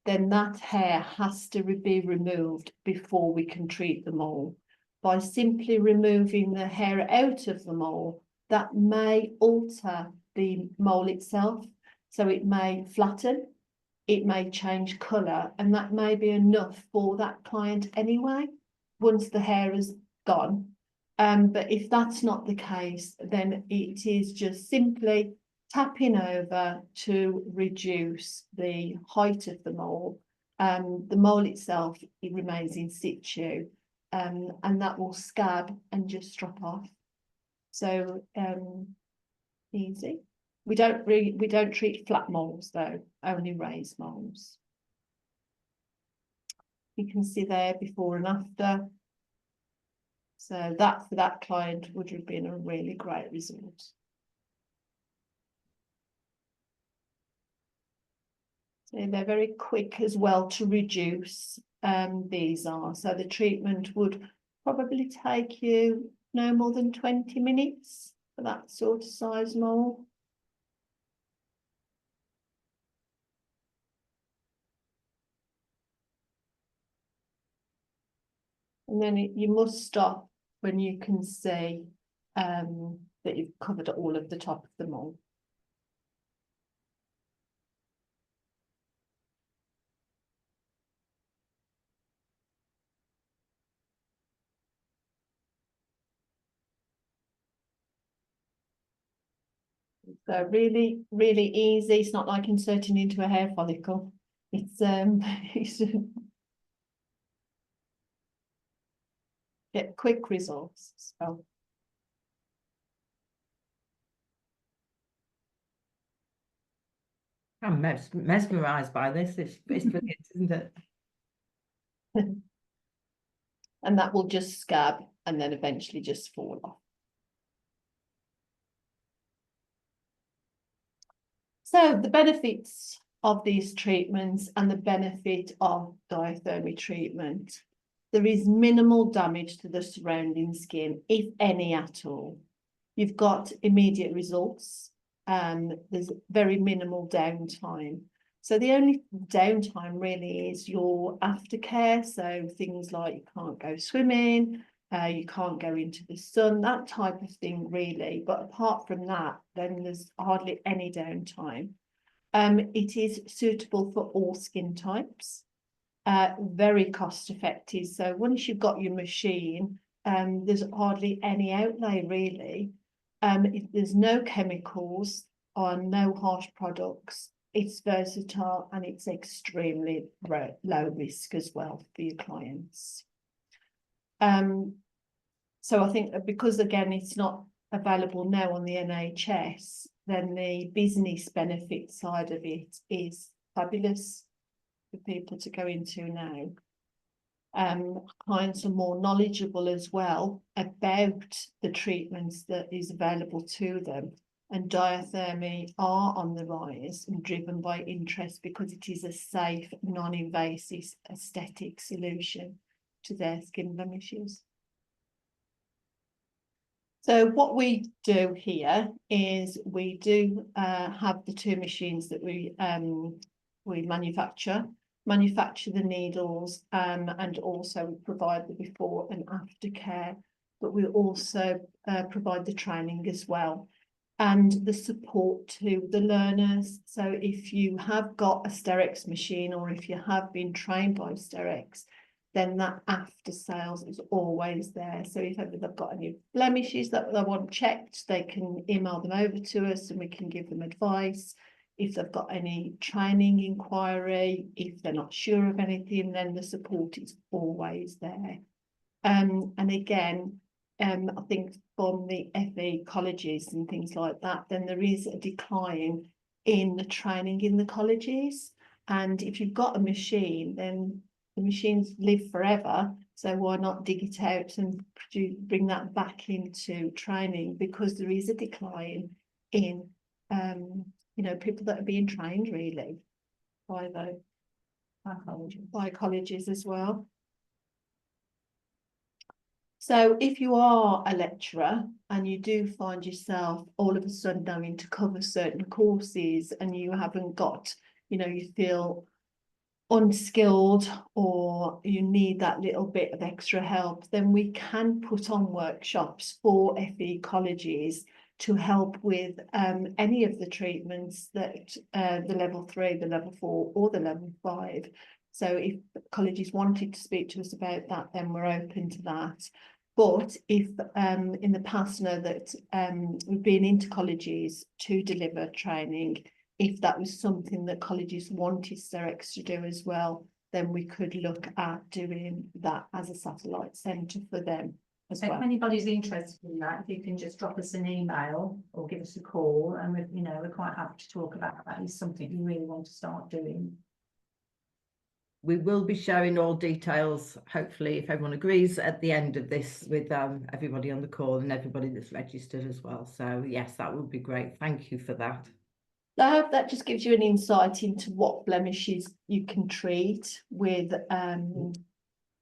then that hair has to be removed before we can treat the mole. By simply removing the hair out of the mole, that may alter the mole itself. So it may flatten, it may change colour, and that may be enough for that client anyway, once the hair is gone. But if that's not the case, then it is just simply tapping over to reduce the height of the mole. The mole itself, it remains in situ, and that will scab and just drop off. So easy. We don't treat flat moles though, only raised moles. You can see there before and after. So that for that client would have been a really great result. So they're very quick as well to reduce, these are. So the treatment would probably take you no more than 20 minutes for that sort of size mole. And then you must stop when you can see that you've covered all of the top of the mole. So really, really easy. It's not like inserting into a hair follicle. It's get quick results. So I'm mesmerised by this. It's brilliant, isn't it? and that will just scab and then eventually just fall off. So the benefits of these treatments and the benefit of diathermy treatment. There is minimal damage to the surrounding skin, if any at all. You've got immediate results. There's very minimal downtime. So the only downtime really is your aftercare. So things like you can't go swimming, you can't go into the sun, that type of thing really. But apart from that, then there's hardly any downtime. It is suitable for all skin types, very cost effective. So once you've got your machine, there's hardly any outlay really. There's no chemicals or no harsh products. It's versatile and it's extremely low risk as well for your clients. So I think because again, it's not available now on the NHS, then the business benefit side of it is fabulous for people to go into now. Clients are more knowledgeable as well about the treatments that is available to them. and diathermy are on the rise and driven by interest because it is a safe, non-invasive aesthetic solution to their skin blemishes. So what we do here is we do have the 2 machines that we manufacture the needles, and also we provide the before and after care, but we also provide the training as well and the support to the learners. So if you have got a Sterex machine or if you have been trained by Sterex, then that after sales is always there. So if they've got any blemishes that they want checked, they can email them over to us and we can give them advice. If they've got any training inquiry, if they're not sure of anything, then the support is always there. And again, I think from the FE colleges and things like that, then there is a decline in the training in the colleges. And if you've got a machine, then the machines live forever. So why not dig it out and bring that back into training? Because there is a decline in, you know, people that are being trained really by colleges as well. So if you are a lecturer and you do find yourself all of a sudden having to cover certain courses and you haven't got, you know, you feel unskilled or you need that little bit of extra help, then we can put on workshops for FE colleges to help with any of the treatments that the level 3, the level 4 or the level 5. So if colleges wanted to speak to us about that, then we're open to that. But if in the past, know that we've been into colleges to deliver training, if that was something that colleges wanted Sterex to do as well, then we could look at doing that as a satellite centre for them as So well. if anybody's interested in that, if you can just drop us an email or give us a call, and we're, you know, we're quite happy to talk about that. It's something you really want to start doing. We will be showing all details, hopefully, if everyone agrees, at the end of this with everybody on the call and everybody that's registered as well. So yes, that would be great. Thank you for that. I hope that just gives you an insight into what blemishes you can treat with the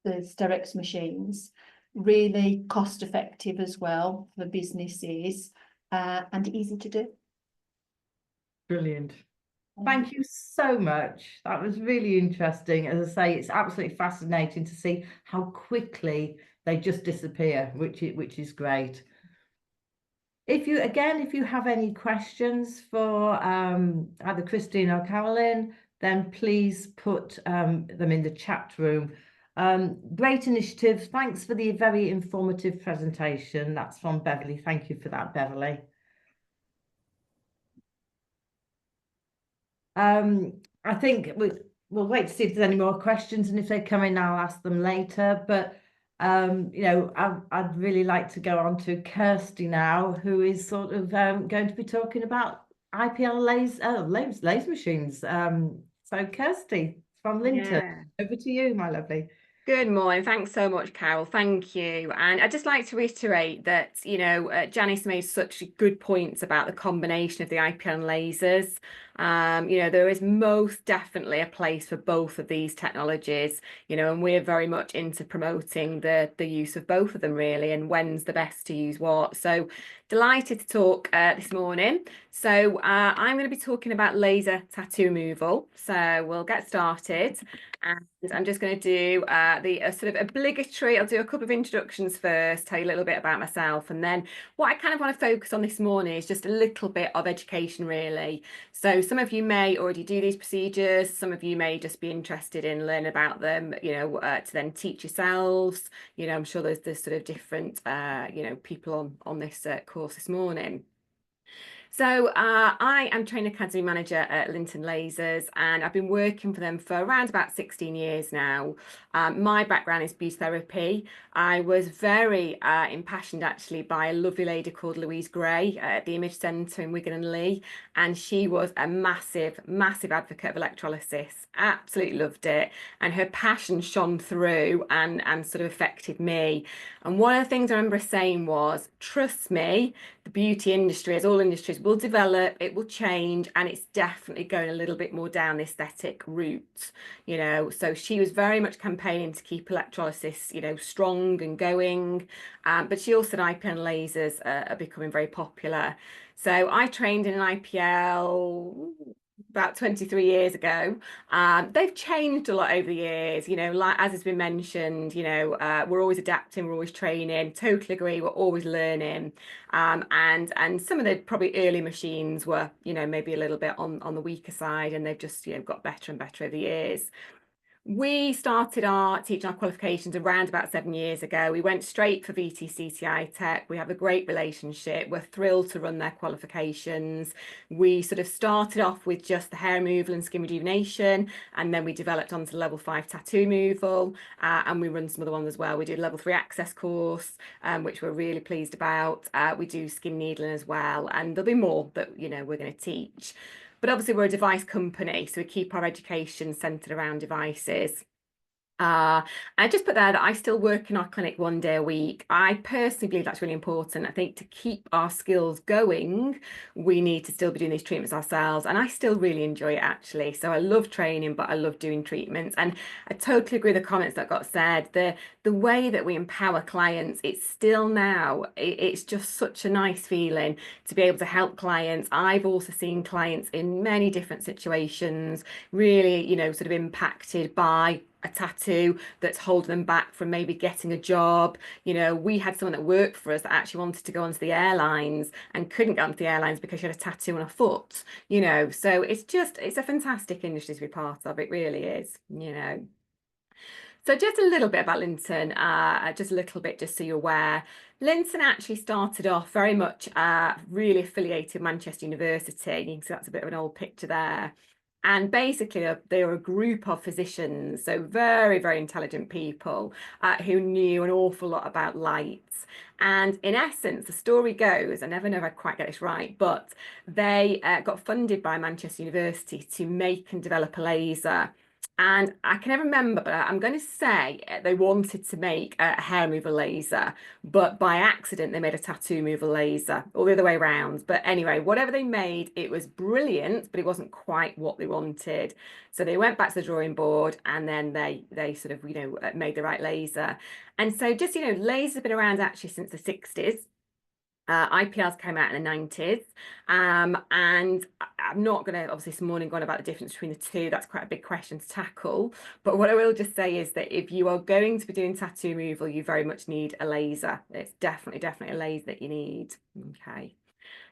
Sterex machines. Really cost effective as well for businesses and easy to do. Brilliant. Thank you so much. That was really interesting. As I say, it's absolutely fascinating to see how quickly they just disappear, which is great. If you have any questions for either Christine or Carolyn, then please put them in the chat room. Great initiative. Thanks for the very informative presentation. That's from Beverly. Thank you for that, Beverly. I think we'll wait to see if there's any more questions, and if they come in, I'll ask them later. But you know, I'd really like to go on to Kirsty now, who is sort of going to be talking about IPL laser machines. So Kirsty from Linton, over to you, my lovely. Good morning. Thanks so much, Carol. Thank you. And I'd just like to reiterate that, you know, Janice made such good points about the combination of the IPL and lasers. You know, there is most definitely a place for both of these technologies, you know, and we're very much into promoting the use of both of them really, and when's the best to use what. So delighted to talk this morning. So I'm going to be talking about laser tattoo removal. So we'll get started. And I'm just going to do the sort of obligatory, I'll do a couple of introductions first, tell you a little bit about myself. And then what I kind of want to focus on this morning is just a little bit of education, really. So some of you may already do these procedures. Some of you may just be interested in learning about them, you know, to then teach yourselves. You know, I'm sure there's sort of different, you know, people on this course this morning. So I am Training Academy Manager at Linton Lasers, and I've been working for them for around about 16 years now. My background is beauty therapy. I was very impassioned actually by a lovely lady called Louise Gray at the Image Centre in Wigan and Lee, and she was a massive advocate of electrolysis. Absolutely loved it, and her passion shone through and sort of affected me. And one of the things I remember saying was, trust me, the beauty industry, as all industries will develop, it will change, and it's definitely going a little bit more down the aesthetic route, you know. So she was very much campaigning to keep electrolysis, you know, strong and going, but she also said IPL lasers are becoming very popular. So I trained in an IPL about 23 years ago. They've changed a lot over the years, you know, like as has been mentioned, you know, we're always adapting, we're always training. Totally agree, we're always learning. And some of the probably early machines were, you know, maybe a little bit on the weaker side, and they've just, you know, got better and better over the years. We started teaching our qualifications around about 7 years ago. We went straight for VTCT Tech. We have a great relationship. We're thrilled to run their qualifications. We sort of started off with just the hair removal and skin rejuvenation, and then we developed onto level 5 tattoo removal, and we run some other ones as well. We did level 3 access course, which we're really pleased about. We do skin needling as well, and there'll be more that, you know, we're going to teach. But obviously we're a device company, so we keep our education centered around devices. I just put there that I still work in our clinic 1 day a week. I personally believe that's really important. I think to keep our skills going, we need to still be doing these treatments ourselves. And I still really enjoy it, actually. So I love training, but I love doing treatments. And I totally agree with the comments that got said. The way that we empower clients, it's still now, it's just such a nice feeling to be able to help clients. I've also seen clients in many different situations, really, you know, sort of impacted by a tattoo that's holding them back from maybe getting a job. You know, we had someone that worked for us that actually wanted to go onto the airlines and couldn't get onto the airlines because she had a tattoo on her foot, you know. So it's a fantastic industry to be part of. It really is, you know. So just a little bit about Linton, just a little bit, just so you're aware. Linton actually started off very much really affiliated with Manchester University. You can see that's a bit of an old picture there. And basically, they were a group of physicians, so very, very intelligent people who knew an awful lot about lights. And in essence, the story goes, I never know if I quite get this right, but they got funded by Manchester University to make and develop a laser. And I can never remember, but I'm going to say they wanted to make a hair removal laser, but by accident they made a tattoo removal laser, or the other way around. But anyway, whatever they made, it was brilliant, but it wasn't quite what they wanted. So they went back to the drawing board, and then they sort of, you know, made the right laser. And so just, you know, lasers have been around actually since the 60s. IPLs came out in the 90s, and I'm not going to obviously this morning go on about the difference between the two. That's quite a big question to tackle, but what I will just say is that if you are going to be doing tattoo removal, you very much need a laser. It's definitely a laser that you need. Okay,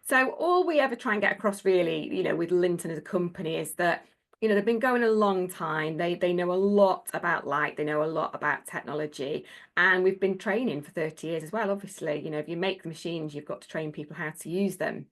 so all we ever try and get across really, you know, with Linton as a company is that, you know, they've been going a long time. They know a lot about light. They know a lot about technology. And we've been training for 30 years as well, obviously. You know, if you make the machines, you've got to train people how to use them.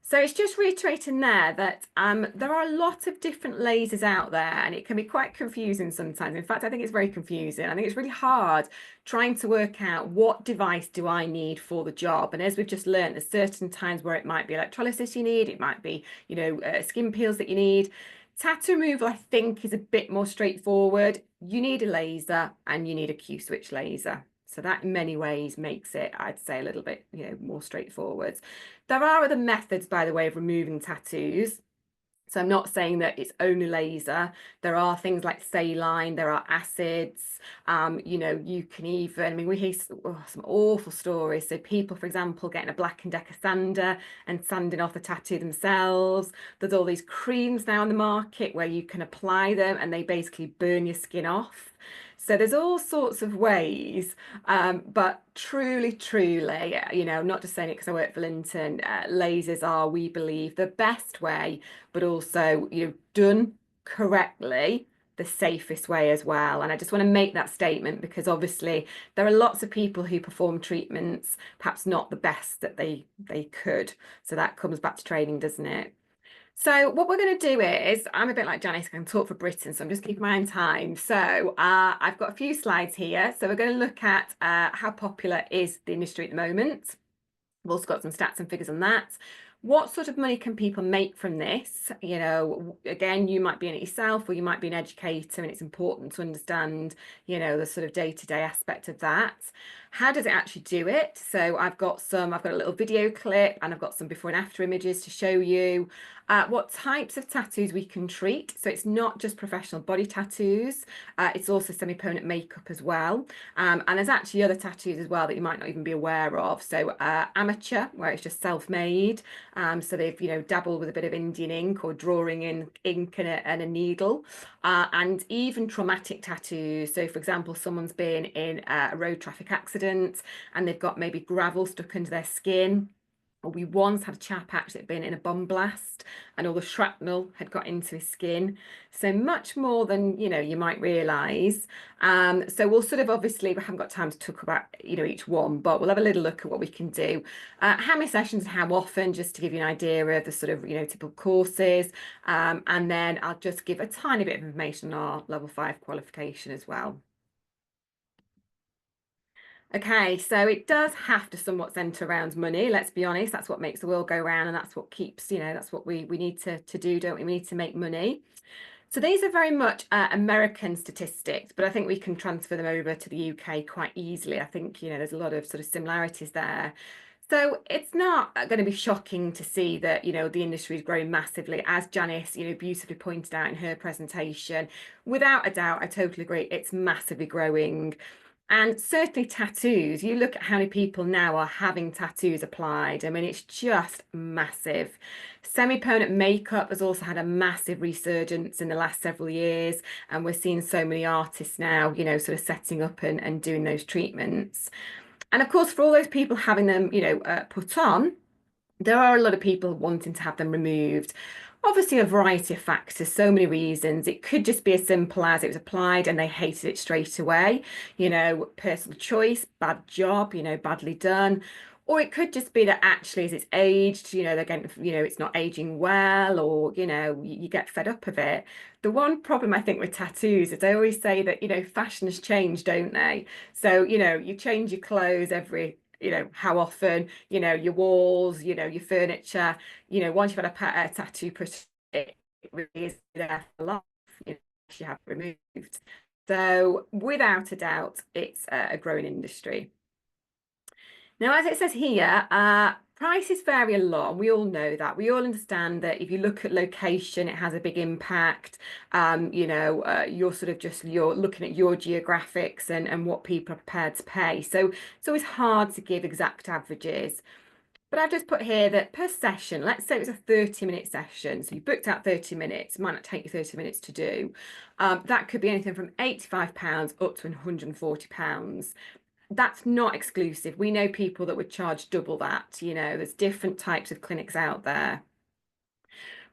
So it's just reiterating there that there are a lot of different lasers out there, and it can be quite confusing sometimes. In fact, I think it's very confusing. I think it's really hard trying to work out what device do I need for the job. And as we've just learned, there's certain times where it might be electrolysis you need, it might be, you know, skin peels that you need. Tattoo removal, I think, is a bit more straightforward. You need a laser and you need a Q switch laser. So that in many ways makes it, I'd say, a little bit, you know, more straightforward. There are other methods, by the way, of removing tattoos. So I'm not saying that it's only laser. There are things like saline, there are acids, you know, you can even, I mean, we hear some awful stories. So people, for example, getting a Black & Decker sander and sanding off the tattoo themselves. There's all these creams now on the market where you can apply them and they basically burn your skin off. So there's all sorts of ways, but truly, you know, not just saying it because I work for Linton, lasers are, we believe, the best way, but also, you know, done correctly, the safest way as well. And I just want to make that statement because obviously there are lots of people who perform treatments, perhaps not the best that they could. So that comes back to training, doesn't it? So what we're going to do is, I'm a bit like Janice, I can talk for Britain, so I'm just keeping my own time. So I've got a few slides here. So we're going to look at how popular is the industry at the moment. We've also got some stats and figures on that. What sort of money can people make from this? You know, again, you might be in it yourself or you might be an educator, and it's important to understand, you know, the sort of day-to-day aspect of that. How does it actually do it? So I've got a little video clip, and I've got some before and after images to show you what types of tattoos we can treat. So it's not just professional body tattoos, it's also semi-permanent makeup as well. And there's actually other tattoos as well that you might not even be aware of. So amateur, where it's just self-made. So they've, you know, dabbled with a bit of Indian ink or drawing in ink and a needle. And even traumatic tattoos. So for example, someone's been in a road traffic accident and they've got maybe gravel stuck under their skin. Or we once had a chap actually been in a bomb blast and all the shrapnel had got into his skin. So much more than, you know, you might realise. So we'll sort of, obviously we haven't got time to talk about, you know, each one, but we'll have a little look at what we can do. How many sessions, how often, just to give you an idea of the sort of, you know, typical courses. And then I'll just give a tiny bit of information on our level 5 qualification as well. Okay, so it does have to somewhat centre around money, let's be honest. That's what makes the world go round, and that's what keeps, you know, that's what we need to do, don't we? We need to make money. So these are very much American statistics, but I think we can transfer them over to the UK quite easily. I think, you know, there's a lot of sort of similarities there. So it's not going to be shocking to see that, you know, the industry is growing massively, as Janice, you know, beautifully pointed out in her presentation. Without a doubt, I totally agree, it's massively growing. And certainly tattoos, you look at how many people now are having tattoos applied. I mean, it's just massive. Semi-permanent makeup has also had a massive resurgence in the last several years. And we're seeing so many artists now, you know, sort of setting up and doing those treatments. And of course, for all those people having them, you know, put on, there are a lot of people wanting to have them removed. Obviously, a variety of factors, so many reasons. It could just be as simple as it was applied and they hated it straight away. You know, personal choice, bad job, you know, badly done. Or it could just be that actually as it's aged, you know, they're getting, you know, it's not aging well, or, you know, you get fed up of it. The one problem I think with tattoos is I always say that, you know, fashion has changed, don't they? So, you know, you change your clothes every, you know, how often, you know, your walls, you know, your furniture, you know, once you've had a tattoo put, it really is there for life, you know, you have it removed. So without a doubt, it's a growing industry. Now, as it says here, prices vary a lot, and we all know that. We all understand that if you look at location, it has a big impact. You know, you're looking at your geographics and what people are prepared to pay. So it's always hard to give exact averages. But I've just put here that per session, let's say it was a 30-minute session. So you booked out 30 minutes, might not take you 30 minutes to do. That could be anything from £85 up to £140. That's not exclusive. We know people that would charge double that. You know, there's different types of clinics out there.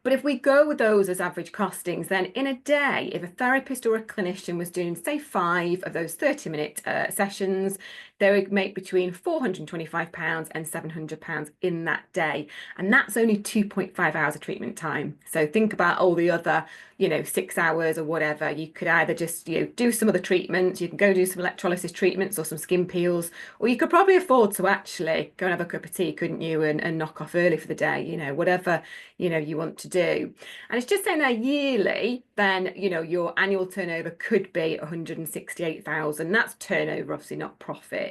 But if we go with those as average costings, then in a day, if a therapist or a clinician was doing, say, 5 of those 30-minute sessions, they would make between £425 and £700 in that day. And that's only 2.5 hours of treatment time. So think about all the other, you know, 6 hours or whatever. You could either just, you know, do some of the treatments, you can go do some electrolysis treatments or some skin peels, or you could probably afford to actually go and have a cup of tea, couldn't you, and knock off early for the day, you know, whatever, you know, you want to do. And it's just saying there yearly, then, you know, your annual turnover could be 168,000. That's turnover, obviously not profit.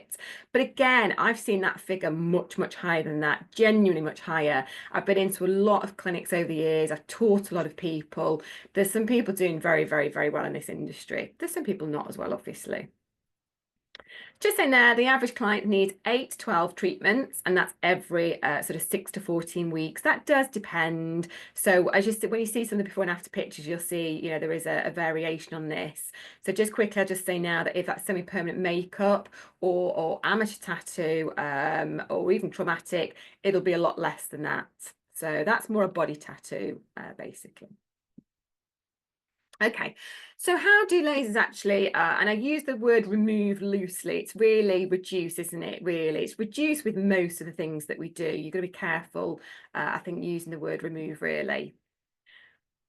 But again, I've seen that figure much, much higher than that, genuinely much higher. I've been into a lot of clinics over the years. I've taught a lot of people. There's some people doing very, very, very well in this industry. There's some people not as well, obviously. Just saying there, the average client needs 8 to 12 treatments, and that's every sort of 6 to 14 weeks. That does depend. So as you see, when you see some of the before and after pictures, you'll see, you know, there is a variation on this. So just quickly, I'll just say now that if that's semi-permanent makeup or amateur tattoo or even traumatic, it'll be a lot less than that. So that's more a body tattoo, basically. Okay, so how do lasers actually, and I use the word remove loosely, it's really reduce, isn't it, really? It's reduce with most of the things that we do. You've got to be careful, I think, using the word remove, really.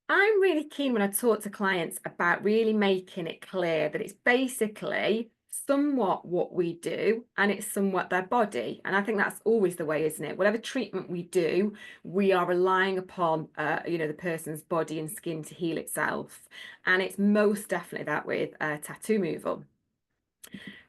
I'm really keen when I talk to clients about really making it clear that it's basically somewhat what we do and it's somewhat their body. And I think that's always the way, isn't it? Whatever treatment we do, we are relying upon, you know, the person's body and skin to heal itself. And it's most definitely that with tattoo removal.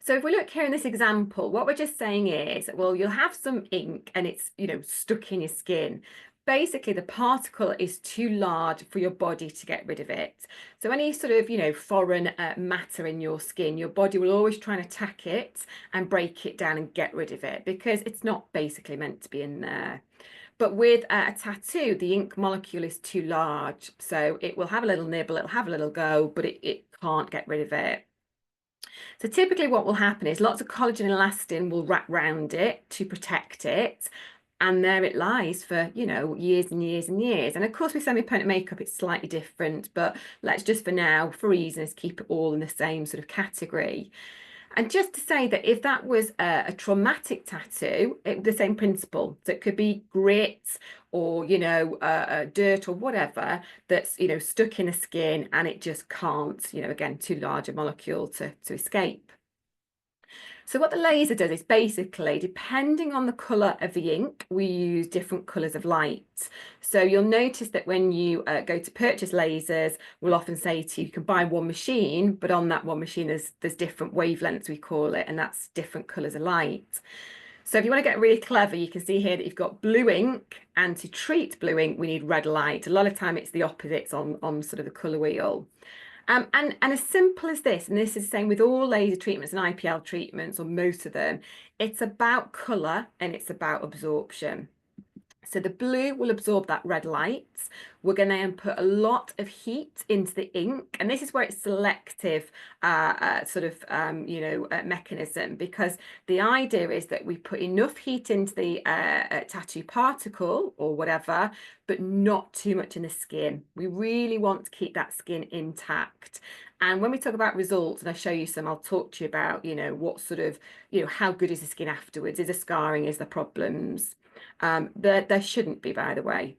So if we look here in this example, what we're just saying is, well, you'll have some ink and it's, you know, stuck in your skin. Basically, the particle is too large for your body to get rid of it. So any sort of, you know, foreign matter in your skin, your body will always try and attack it and break it down and get rid of it because it's not basically meant to be in there. But with a tattoo, the ink molecule is too large. So it will have a little nibble, it'll have a little go, but it can't get rid of it. So typically what will happen is lots of collagen and elastin will wrap round it to protect it. And there it lies for, you know, years and years and years. And of course, with semi-permanent makeup, it's slightly different, but let's just for now, for easiness, keep it all in the same sort of category. And just to say that if that was a traumatic tattoo, the same principle. So it could be grit or, you know, dirt or whatever that's, you know, stuck in the skin and it just can't, you know, again, too large a molecule to escape. So what the laser does is basically, depending on the colour of the ink, we use different colours of light. So you'll notice that when you go to purchase lasers, we'll often say to you, you can buy one machine, but on that one machine, there's different wavelengths, we call it, and that's different colours of light. So if you want to get really clever, you can see here that you've got blue ink, and to treat blue ink, we need red light. A lot of time it's the opposites on sort of the colour wheel. And as simple as this, and this is the same with all laser treatments and IPL treatments, or most of them, it's about colour and it's about absorption. So the blue will absorb that red light. We're going to put a lot of heat into the ink, and this is where it's selective mechanism, because the idea is that we put enough heat into the tattoo particle or whatever, but not too much in the skin. We really want to keep that skin intact. And when we talk about results, and I show you some, I'll talk to you about, you know, what sort of, you know, how good is the skin afterwards? Is there scarring? Is there problems? There shouldn't be, by the way.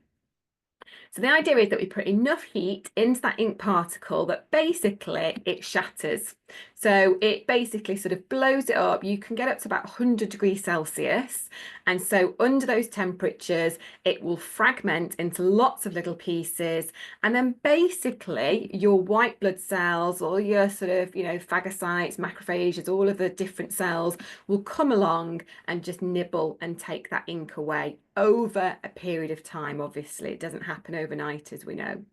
So the idea is that we put enough heat into that ink particle that basically it shatters. So it basically sort of blows it up. You can get up to about 100 degrees Celsius. And so under those temperatures, it will fragment into lots of little pieces. And then basically your white blood cells, all your sort of, you know, phagocytes, macrophages, all of the different cells will come along and just nibble and take that ink away over a period of time. Obviously, it doesn't happen overnight, as we know.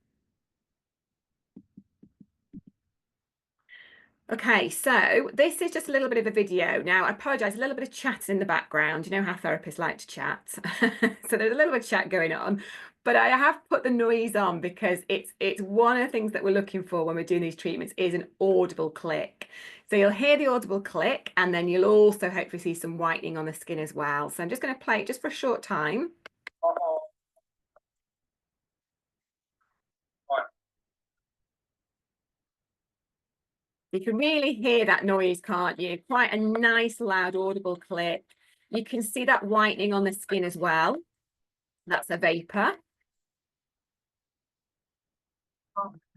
Okay, so this is just a little bit of a video. Now, I apologise, a little bit of chat in the background. You know how therapists like to chat. So there's a little bit of chat going on, but I have put the noise on because it's one of the things that we're looking for when we're doing these treatments is an audible click. So you'll hear the audible click, and then you'll also hopefully see some whitening on the skin as well. So I'm just going to play it just for a short time. You can really hear that noise, can't you? Quite a nice, loud, audible click. You can see that whitening on the skin as well. That's a vapor.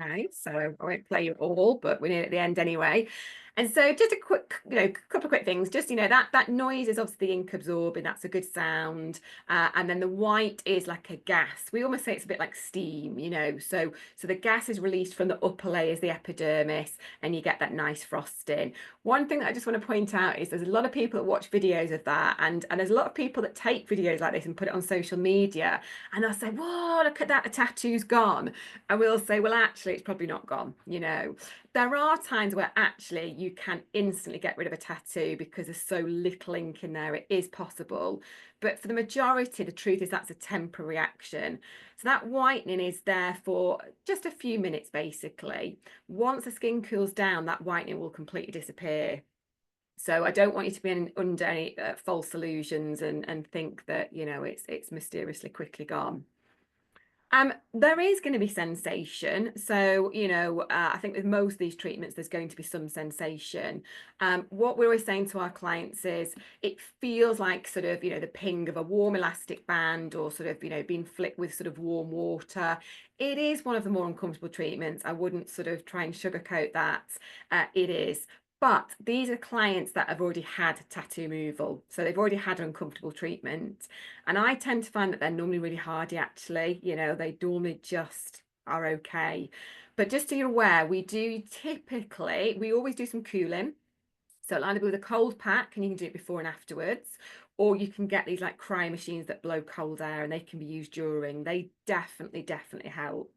Okay, so I won't play you all, but we're near at the end anyway. And so just a quick, you know, couple of quick things. Just, you know, that noise is obviously the ink absorbing. That's a good sound. And then the white is like a gas. We almost say it's a bit like steam, you know. So the gas is released from the upper layers, the epidermis, and you get that nice frosting. One thing that I just want to point out is there's a lot of people that watch videos of that, and there's a lot of people that take videos like this and put it on social media, and they'll say, whoa, look at that, a tattoo's gone. And we'll say, well, actually, it's probably not gone, you know. There are times where actually you can instantly get rid of a tattoo because there's so little ink in there. It is possible. But for the majority, the truth is that's a temporary reaction. So that whitening is there for just a few minutes, basically. Once the skin cools down, that whitening will completely disappear. So I don't want you to be under any false illusions and think that, you know, it's mysteriously quickly gone. There is going to be sensation. So, you know, I think with most of these treatments, there's going to be some sensation. What we're always saying to our clients is it feels like sort of, you know, the ping of a warm elastic band, or sort of, you know, being flicked with sort of warm water. It is one of the more uncomfortable treatments. I wouldn't sort of try and sugarcoat that. It is. But these are clients that have already had tattoo removal. So they've already had uncomfortable treatment. And I tend to find that they're normally really hardy, actually. You know, they normally just are okay. But just so you're aware, we always do some cooling. So it'll either be with a cold pack, and you can do it before and afterwards, or you can get these like cryo machines that blow cold air, and they can be used during. They definitely help.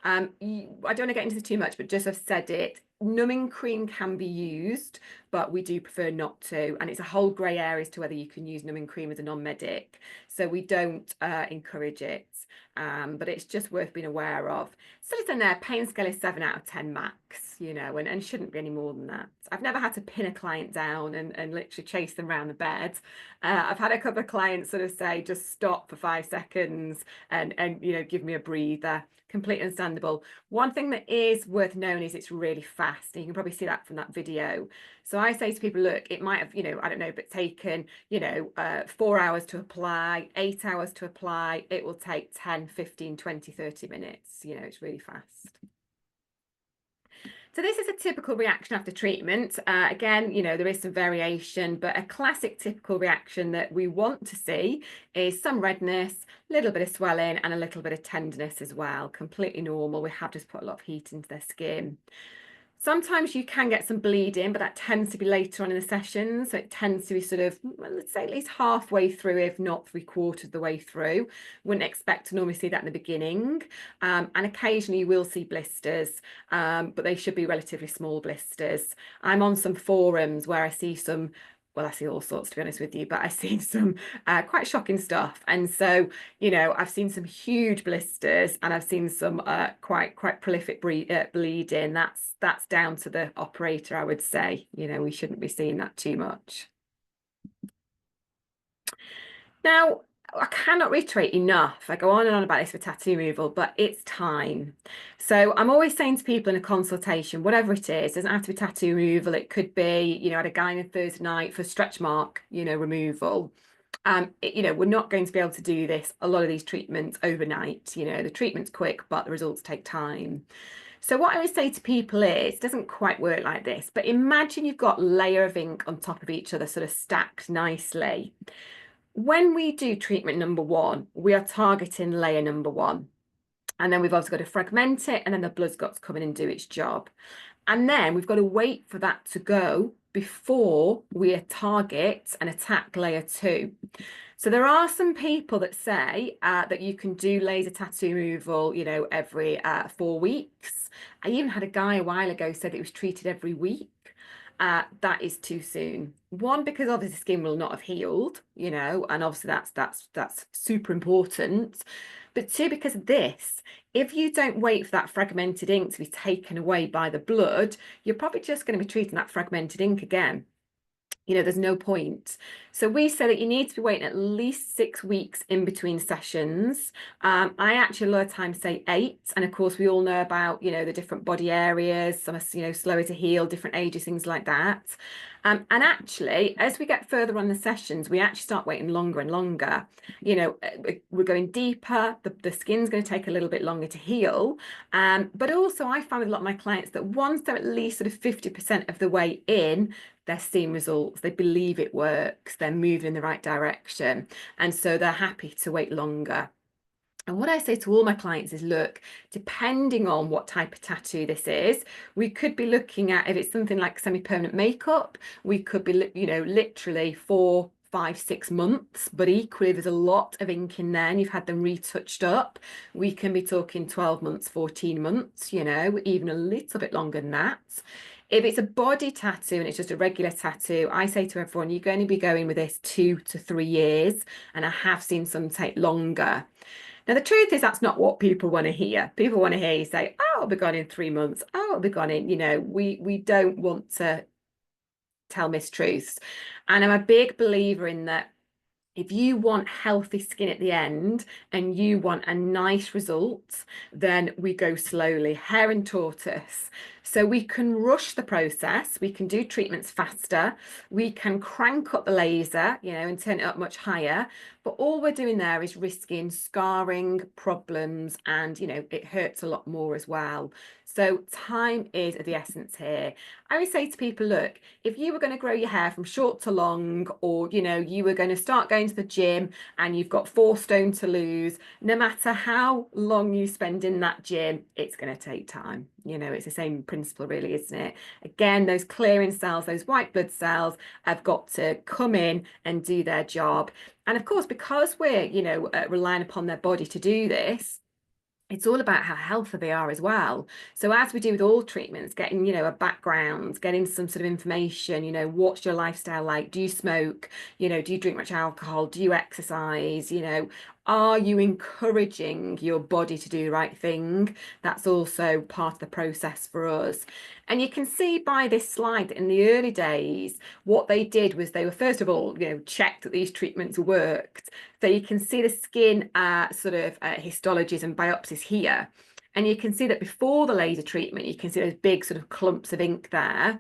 I don't want to get into this too much, but just I've said it, numbing cream can be used, but we do prefer not to. And it's a whole grey area as to whether you can use numbing cream as a non-medic. So we don't encourage it, but it's just worth being aware of. So it's in there, pain scale is 7 out of 10 max, you know, and shouldn't be any more than that. I've never had to pin a client down and literally chase them around the bed. I've had a couple of clients sort of say, just stop for 5 seconds and you know, give me a breather. Completely understandable. One thing that is worth knowing is it's really fast, and you can probably see that from that video. So I say to people, look, it might have, you know, I don't know, but taken, you know, 4 hours to apply, 8 hours to apply. It will take 10, 15, 20, 30 minutes. You know, it's really fast. So this is a typical reaction after treatment. Again, you know, there is some variation, but a classic typical reaction that we want to see is some redness, a little bit of swelling, and a little bit of tenderness as well. Completely normal. We have just put a lot of heat into their skin. Sometimes you can get some bleeding, but that tends to be later on in the session. So it tends to be sort of, well, let's say at least halfway through, if not 3/4 of the way through. Wouldn't expect to normally see that in the beginning. And occasionally you will see blisters, but they should be relatively small blisters. I'm on some forums where I see some, well, I see all sorts, to be honest with you, but I've seen some quite shocking stuff. And so, you know, I've seen some huge blisters, and I've seen some quite prolific bleeding. That's down to the operator, I would say. You know, we shouldn't be seeing that too much. Now, I cannot reiterate enough. I go on and on about this for tattoo removal, but it's time. So I'm always saying to people in a consultation, whatever it is, doesn't have to be tattoo removal. It could be, you know, I had a guy on Thursday night for stretch mark, you know, removal. You know, we're not going to be able to do this, a lot of these treatments overnight. You know, the treatment's quick, but the results take time. So what I would say to people is, it doesn't quite work like this, but imagine you've got a layer of ink on top of each other, sort of stacked nicely. When we do treatment number 1, we are targeting layer number 1. And then we've also got to fragment it, and then the blood's got to come in and do its job. And then we've got to wait for that to go before we target and attack layer 2. So there are some people that say that you can do laser tattoo removal, you know, every 4 weeks. I even had a guy a while ago said it was treated every week. That is too soon. One, because obviously the skin will not have healed, you know, and obviously that's super important. But 2, because of this, if you don't wait for that fragmented ink to be taken away by the blood, you're probably just going to be treating that fragmented ink again. You know, there's no point. So we say that you need to be waiting at least 6 weeks in between sessions. I actually a lot of times say 8. And of course, we all know about, you know, the different body areas, some are, you know, slower to heal, different ages, things like that. And actually, as we get further on the sessions, we actually start waiting longer and longer. You know, we're going deeper. The skin's going to take a little bit longer to heal. But also, I find with a lot of my clients that once they're at least sort of 50% of the way in, they're seeing results, they believe it works, they're moving in the right direction, and so they're happy to wait longer. And what I say to all my clients is, look, depending on what type of tattoo this is, we could be looking at, if it's something like semi-permanent makeup, we could be, you know, literally 4, 5, 6 months, but equally there's a lot of ink in there and you've had them retouched up, we can be talking 12 months, 14 months, you know, even a little bit longer than that. If it's a body tattoo and it's just a regular tattoo, I say to everyone, you're going to be going with this 2 to 3 years, and I have seen some take longer. Now, the truth is that's not what people want to hear. People want to hear you say, oh, I'll be gone in 3 months. Oh, I'll be gone in, you know, we don't want to tell mistruths. And I'm a big believer in that. If you want healthy skin at the end and you want a nice result, then we go slowly, hare and tortoise. So we can rush the process, we can do treatments faster, we can crank up the laser, you know, and turn it up much higher. But all we're doing there is risking scarring, problems, and, you know, it hurts a lot more as well. So time is of the essence here. I always say to people, look, if you were going to grow your hair from short to long, or, you know, you were going to start going to the gym and you've got 4 stone to lose, no matter how long you spend in that gym, it's going to take time. You know, it's the same principle really, isn't it? Again, those clearing cells, those white blood cells have got to come in and do their job. And of course, because we're, you know, relying upon their body to do this, it's all about how healthy they are as well. So as we do with all treatments, getting, you know, a background, getting some sort of information, you know, what's your lifestyle like? Do you smoke? You know, do you drink much alcohol? Do you exercise? You know, are you encouraging your body to do the right thing? That's also part of the process for us. And you can see by this slide that in the early days, what they did was they were, first of all, you know, checked that these treatments worked. So you can see the skin sort of histologies and biopsies here. And you can see that before the laser treatment, you can see those big sort of clumps of ink there.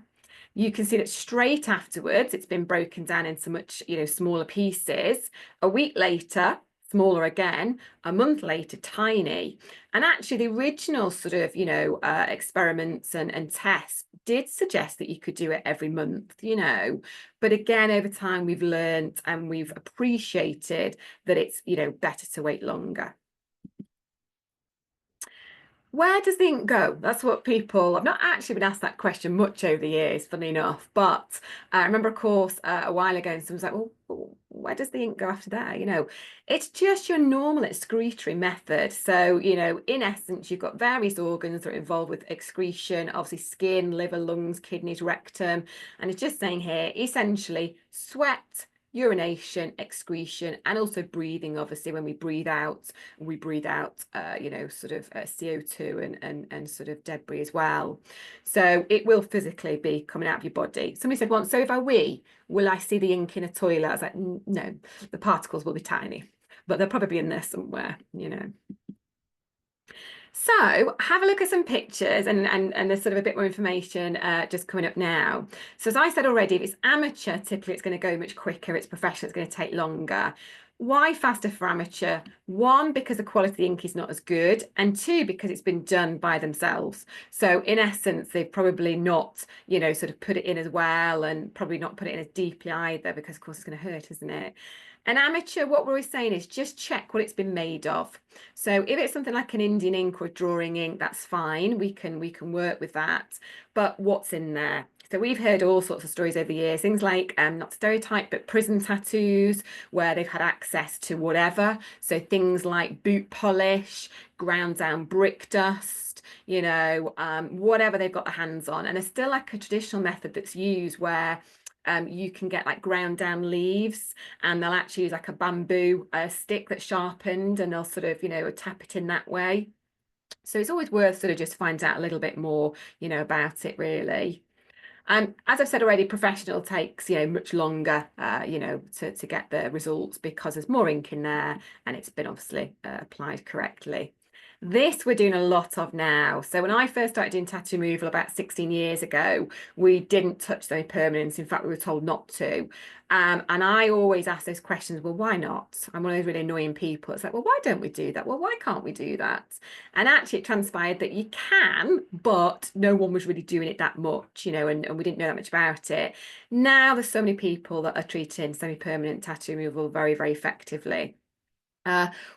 You can see that straight afterwards, it's been broken down into much, you know, smaller pieces. A week later, smaller again, a month later, tiny. And actually the original sort of, you know, experiments and tests did suggest that you could do it every month, you know, but again, over time we've learned and we've appreciated that it's, you know, better to wait longer. Where does the ink go? That's what people, I've not actually been asked that question much over the years, funny enough, but I remember a course a while ago and someone was like, well, where does the ink go after that? You know, it's just your normal excretory method. So, you know, in essence, you've got various organs that are involved with excretion, obviously skin, liver, lungs, kidneys, rectum, and it's just saying here, essentially sweat, urination, excretion, and also breathing. Obviously, when we breathe out, you know, sort of CO2 and sort of debris as well. So it will physically be coming out of your body. Somebody said once, so if I wee, will I see the ink in a toilet? I was like, no, the particles will be tiny, but they'll probably be in there somewhere, you know. So have a look at some pictures and there's sort of a bit more information just coming up now. So as I said already, if it's amateur, typically it's going to go much quicker. It's professional, it's going to take longer. Why faster for amateur? One, because the quality of the ink is not as good, and two, because it's been done by themselves. So in essence, they've probably not, you know, sort of put it in as well, and probably not put it in as deeply either, because of course it's going to hurt, isn't it? An amateur, what we're always saying is just check what it's been made of. So if it's something like an Indian ink or drawing ink, that's fine. We can work with that. But what's in there? So we've heard all sorts of stories over the years, things like, not stereotype, but prison tattoos, where they've had access to whatever. So things like boot polish, ground down brick dust, you know, whatever they've got their hands on. And there's still like a traditional method that's used where you can get like ground down leaves, and they'll actually use like a bamboo stick that's sharpened, and they'll sort of, you know, tap it in that way. So it's always worth sort of just finding out a little bit more, you know, about it really. As I've said already, professional takes, you know, much longer, you know, to get the results, because there's more ink in there and it's been obviously applied correctly. This we're doing a lot of now. So when I first started doing tattoo removal about 16 years ago, we didn't touch the permanents. In fact, we were told not to. And I always ask those questions, well, why not? I'm one of those really annoying people. It's like, well, why don't we do that? Well, why can't we do that? And actually it transpired that you can, but no one was really doing it that much, you know, and we didn't know that much about it. Now there's so many people that are treating semi-permanent tattoo removal very, very effectively.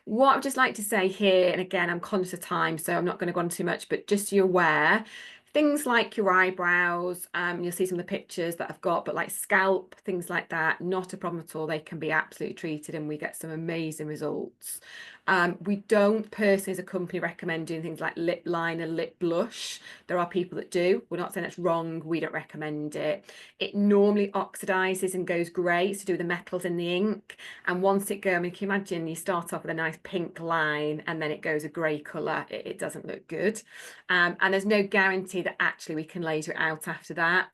What I'd just like to say here, and again, I'm conscious of time, so I'm not going to go on too much, but just so you're aware, things like your eyebrows, you'll see some of the pictures that I've got, but like scalp, things like that, not a problem at all. They can be absolutely treated and we get some amazing results. We don't personally as a company recommend doing things like lip liner, lip blush. There are people that do. We're not saying that's wrong. We don't recommend it. It normally oxidizes and goes grey. It's to do with the metals in the ink. And once it goes, I mean, can you imagine you start off with a nice pink line and then it goes a grey colour? It doesn't look good. And there's no guarantee that actually we can laser it out after that.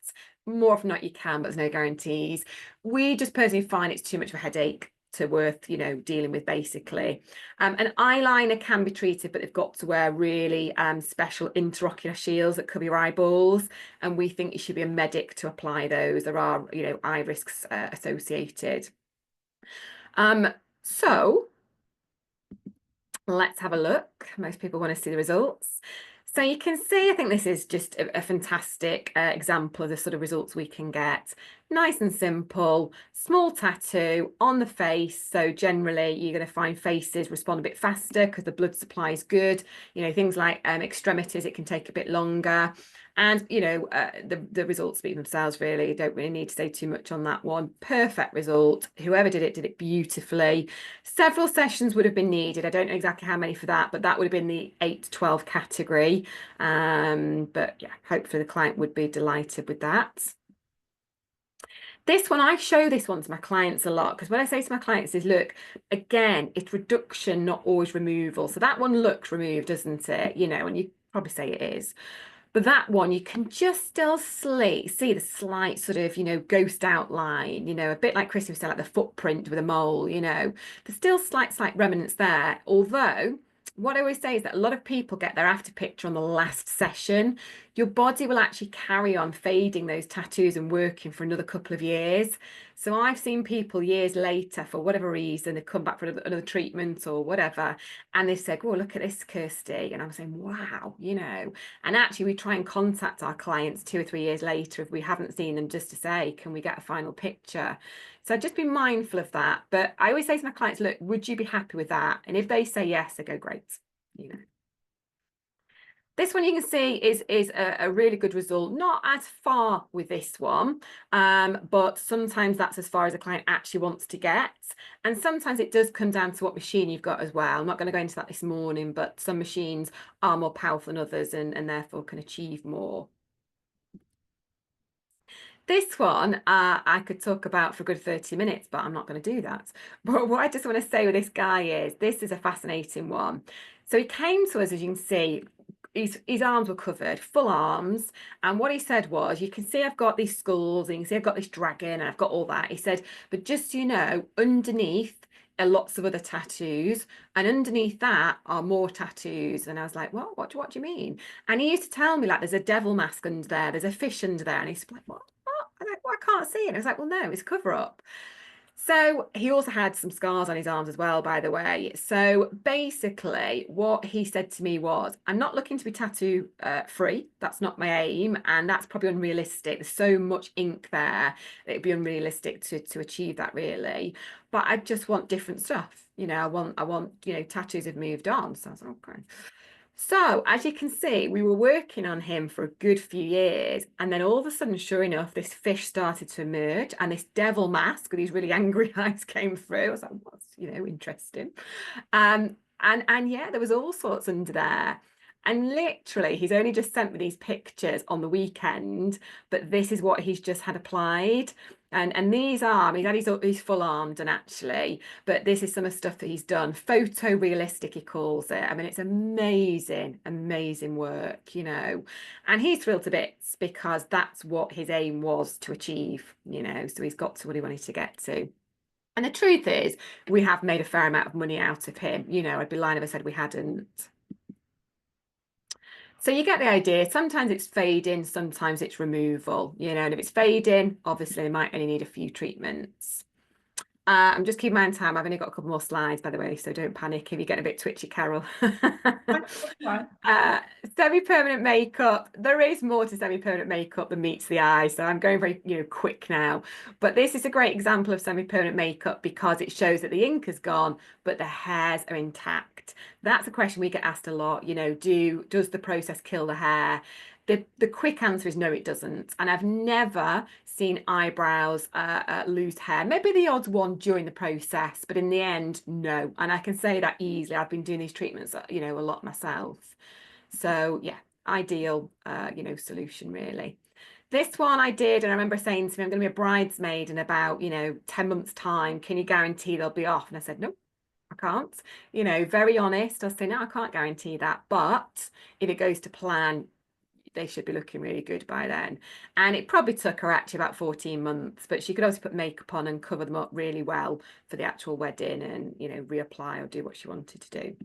More often not you can, but there's no guarantees. We just personally find it's too much of a headache to worth, you know, dealing with basically. An eyeliner can be treated, but they've got to wear really special interocular shields that cover your eyeballs, and we think you should be a medic to apply those. There are, you know, eye risks associated. So let's have a look. Most people want to see the results. So you can see, I think this is just a fantastic example of the sort of results we can get. Nice and simple, small tattoo on the face. So generally you're going to find faces respond a bit faster because the blood supply is good. You know, things like extremities, it can take a bit longer. And, you know, the results speak themselves, really. You don't really need to say too much on that one. Perfect result. Whoever did it beautifully. Several sessions would have been needed. I don't know exactly how many for that, but that would have been the 8 to 12 category. But yeah, hopefully the client would be delighted with that. This one, I show this one to my clients a lot, because what I say to my clients is, look, again, it's reduction, not always removal. So that one looks removed, doesn't it? You know, and you probably say it is. But that one, you can just still see the slight sort of, you know, ghost outline, you know, a bit like Chrissy was saying, like the footprint with a mole, you know, there's still slight remnants there. Although, what I always say is that a lot of people get their after picture on the last session. Your body will actually carry on fading those tattoos and working for another couple of years. So I've seen people years later, for whatever reason, they come back for another treatment or whatever, and they said, oh, look at this, Kirsty. And I'm saying, wow, you know. And actually, we try and contact our clients 2 or 3 years later if we haven't seen them, just to say, can we get a final picture? So just be mindful of that. But I always say to my clients, look, would you be happy with that? And if they say yes, I go, great, you know. This one you can see is a really good result, not as far with this one, but sometimes that's as far as a client actually wants to get. And sometimes it does come down to what machine you've got as well. I'm not going to go into that this morning, but some machines are more powerful than others and therefore can achieve more. This one I could talk about for a good 30 minutes, but I'm not going to do that. But what I just want to say with this guy is, this is a fascinating one. So he came to us, as you can see, his arms were covered, full arms. And what he said was, you can see I've got these skulls, and you can see I've got this dragon, and I've got all that. He said, but just so you know, underneath are lots of other tattoos, and underneath that are more tattoos. And I was like, what do you mean? And he used to tell me, like, there's a devil mask under there, there's a fish under there. And he's like, what? I'm like, well, I can't see it. And I was like, well, no, it's cover up. So he also had some scars on his arms as well, by the way. So basically what he said to me was, I'm not looking to be tattoo free. That's not my aim. And that's probably unrealistic. There's so much ink there. It'd be unrealistic to achieve that, really. But I just want different stuff. You know, I want, you know, tattoos have moved on. So I was like, okay. So as you can see, we were working on him for a good few years, and then all of a sudden, sure enough, this fish started to emerge, and this devil mask with these really angry eyes came through. I was like, what's, you know, interesting. And yeah, there was all sorts under there. And literally, he's only just sent me these pictures on the weekend, but this is what he's just had applied. And these are, he's had his full arm done actually, but this is some of the stuff that he's done. Photorealistic, he calls it. I mean, it's amazing, amazing work, you know. And he's thrilled to bits because that's what his aim was to achieve, you know. So he's got to what he wanted to get to. And the truth is, we have made a fair amount of money out of him. You know, I'd be lying if I said we hadn't. So you get the idea. Sometimes it's fading, sometimes it's removal, you know, and if it's fading, obviously they might only need a few treatments. I'm just keeping my own time. I've only got a couple more slides, by the way, so don't panic if you get a bit twitchy, Carol. Semi-permanent makeup. There is more to semi-permanent makeup than meets the eye, so I'm going very, you know, quick now. But this is a great example of semi-permanent makeup because it shows that the ink has gone, but the hairs are intact. That's a question we get asked a lot. You know, does the process kill the hair? The quick answer is no, it doesn't. And I've never seen eyebrows lose hair. Maybe the odd one during the process, but in the end, no. And I can say that easily. I've been doing these treatments, you know, a lot myself. So yeah, ideal, you know, solution really. This one I did, and I remember saying to me, I'm going to be a bridesmaid in about, you know, 10 months time. Can you guarantee they'll be off? And I said, nope. I can't, you know, very honest. I was saying, no, I can't guarantee that. But if it goes to plan, they should be looking really good by then. And it probably took her actually about 14 months, but she could also put makeup on and cover them up really well for the actual wedding and, you know, reapply or do what she wanted to do.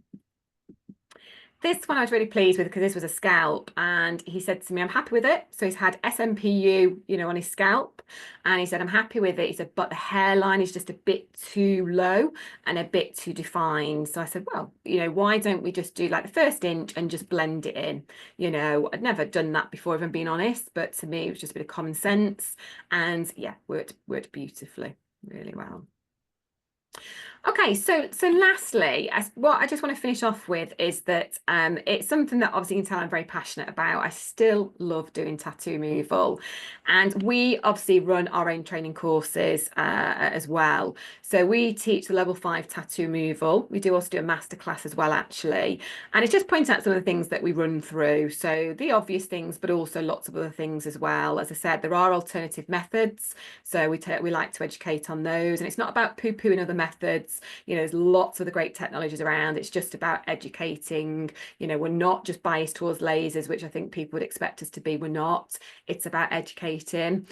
This one I was really pleased with because this was a scalp, and he said to me, I'm happy with it. So he's had SMPU, you know, on his scalp, and he said, I'm happy with it. He said, but the hairline is just a bit too low and a bit too defined. So I said, well, you know, why don't we just do like the first inch and just blend it in? You know, I'd never done that before, if I'm being honest, but to me, it was just a bit of common sense, and yeah, worked beautifully, really well. Okay, so lastly, what I just want to finish off with is that it's something that obviously you can tell I'm very passionate about. I still love doing tattoo removal, and we obviously run our own training courses as well. So we teach the level 5 tattoo removal. We do also do a masterclass as well, actually, and it's just pointing out some of the things that we run through. So the obvious things, but also lots of other things as well. As I said, there are alternative methods, so we like to educate on those, and it's not about poo-pooing other methods. You know, there's lots of the great technologies around. It's just about educating. You know, we're not just biased towards lasers, which I think people would expect us to be. We're not. It's about educating.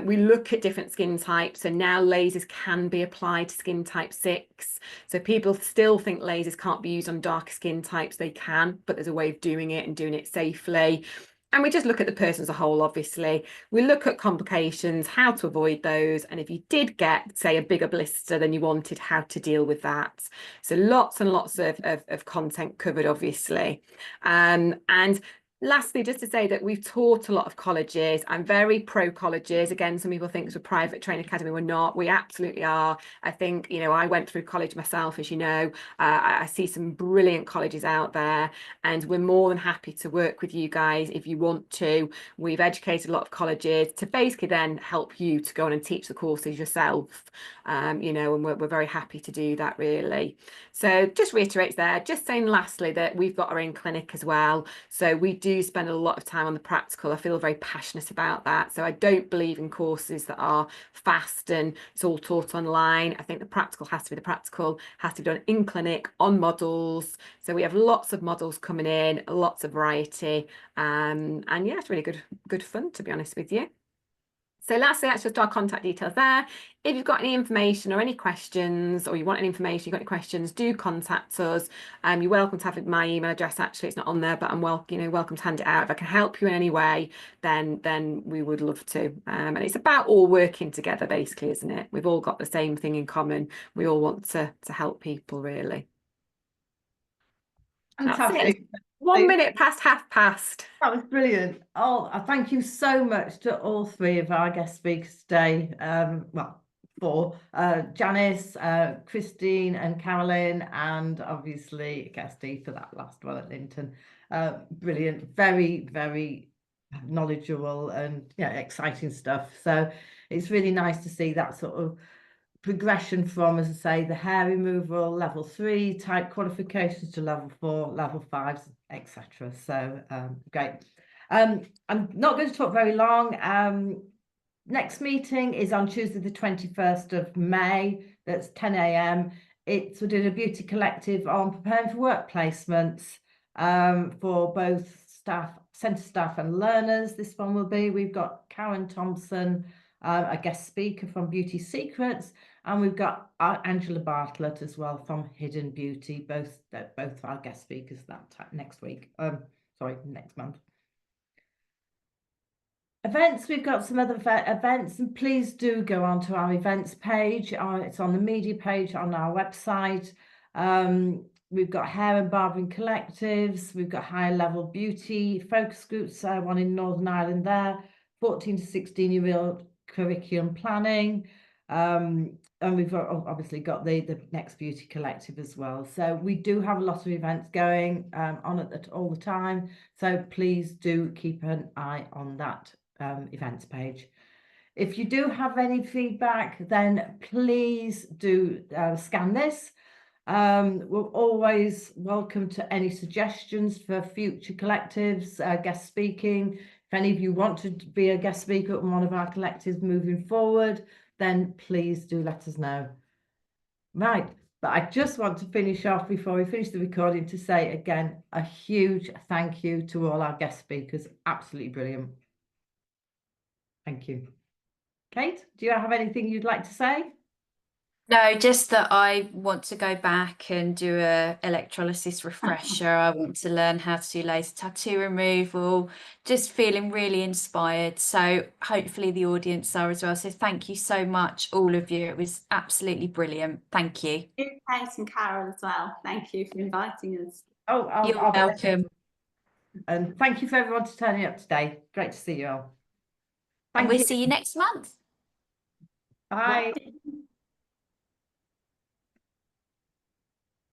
We look at different skin types, and now lasers can be applied to skin type 6. So people still think lasers can't be used on darker skin types. They can, but there's a way of doing it and doing it safely. And we just look at the person as a whole, obviously. We look at complications, how to avoid those. And if you did get, say, a bigger blister than you wanted, how to deal with that. So lots and lots of content covered, obviously. And lastly, just to say that we've taught a lot of colleges. I'm very pro colleges. Again, some people think it's a private training academy. We're not. We absolutely are. I think, you know, I went through college myself, as you know. I see some brilliant colleges out there, and we're more than happy to work with you guys if you want to. We've educated a lot of colleges to basically then help you to go on and teach the courses yourself. You know, and we're very happy to do that, really. So just reiterates there, just saying lastly that we've got our own clinic as well. So we do spend a lot of time on the practical. I feel very passionate about that. So I don't believe in courses that are fast and it's all taught online. I think the practical has to be the practical, has to be done in clinic on models. So we have lots of models coming in, lots of variety. And yeah, it's really good fun, to be honest with you. So lastly, that's just our contact details there. If you've got any information or any questions, or you want any information, you've got any questions, do contact us. You're welcome to have my email address. Actually, it's not on there, but I'm welcome to hand it out. If I can help you in any way, then we would love to. And it's about all working together, basically, isn't it? We've all got the same thing in common. We all want to help people, really. That's it. 1 minute past 1/2 That was brilliant. Oh, I thank you so much to all 3 of our guest speakers today. Well, 4, Janice, Christine and Carolyn, and obviously Kirsty for that last one at Linton. Brilliant, very, very knowledgeable and exciting stuff. So it's really nice to see that sort of progression from, as I say, the hair removal level 3 type qualifications to level 4, level 5, etc. So great. I'm not going to talk very long. Next meeting is on Tuesday the 21st of May. That's 10 a.m. We're doing a beauty collective on preparing for work placements for both staff, centre staff and learners. This one will be, we've got Karen Thompson, a guest speaker from Beauty Secrets, and we've got Angela Bartlett as well from Hidden Beauty, both our guest speakers next week. Next month. Events, we've got some other events, and please do go onto our events page. It's on the media page on our website. We've got hair and barbering collectives. We've got higher level beauty focus groups, one in Northern Ireland there, 14 to 16-year-old curriculum planning. And we've obviously got the next beauty collective as well. So we do have a lot of events going on all the time. So please do keep an eye on that events page. If you do have any feedback, then please do scan this. We're always welcome to any suggestions for future collectives, guest speaking. If any of you want to be a guest speaker on one of our collectives moving forward, then please do let us know. Right, but I just want to finish off before we finish the recording to say again a huge thank you to all our guest speakers. Absolutely brilliant. Thank you. Kate, do you have anything you'd like to say? No, just that I want to go back and do a electrolysis refresher. I want to learn how to do laser tattoo removal. Just feeling really inspired. So hopefully the audience are as well. So thank you so much, all of you. It was absolutely brilliant. Thank you. Kate and Carol as well. Thank you for inviting us. Oh, You're I'll be there. welcome. And thank you for everyone for turning up today. Great to see you all. And Thank we'll you. see you next month. Bye. Bye.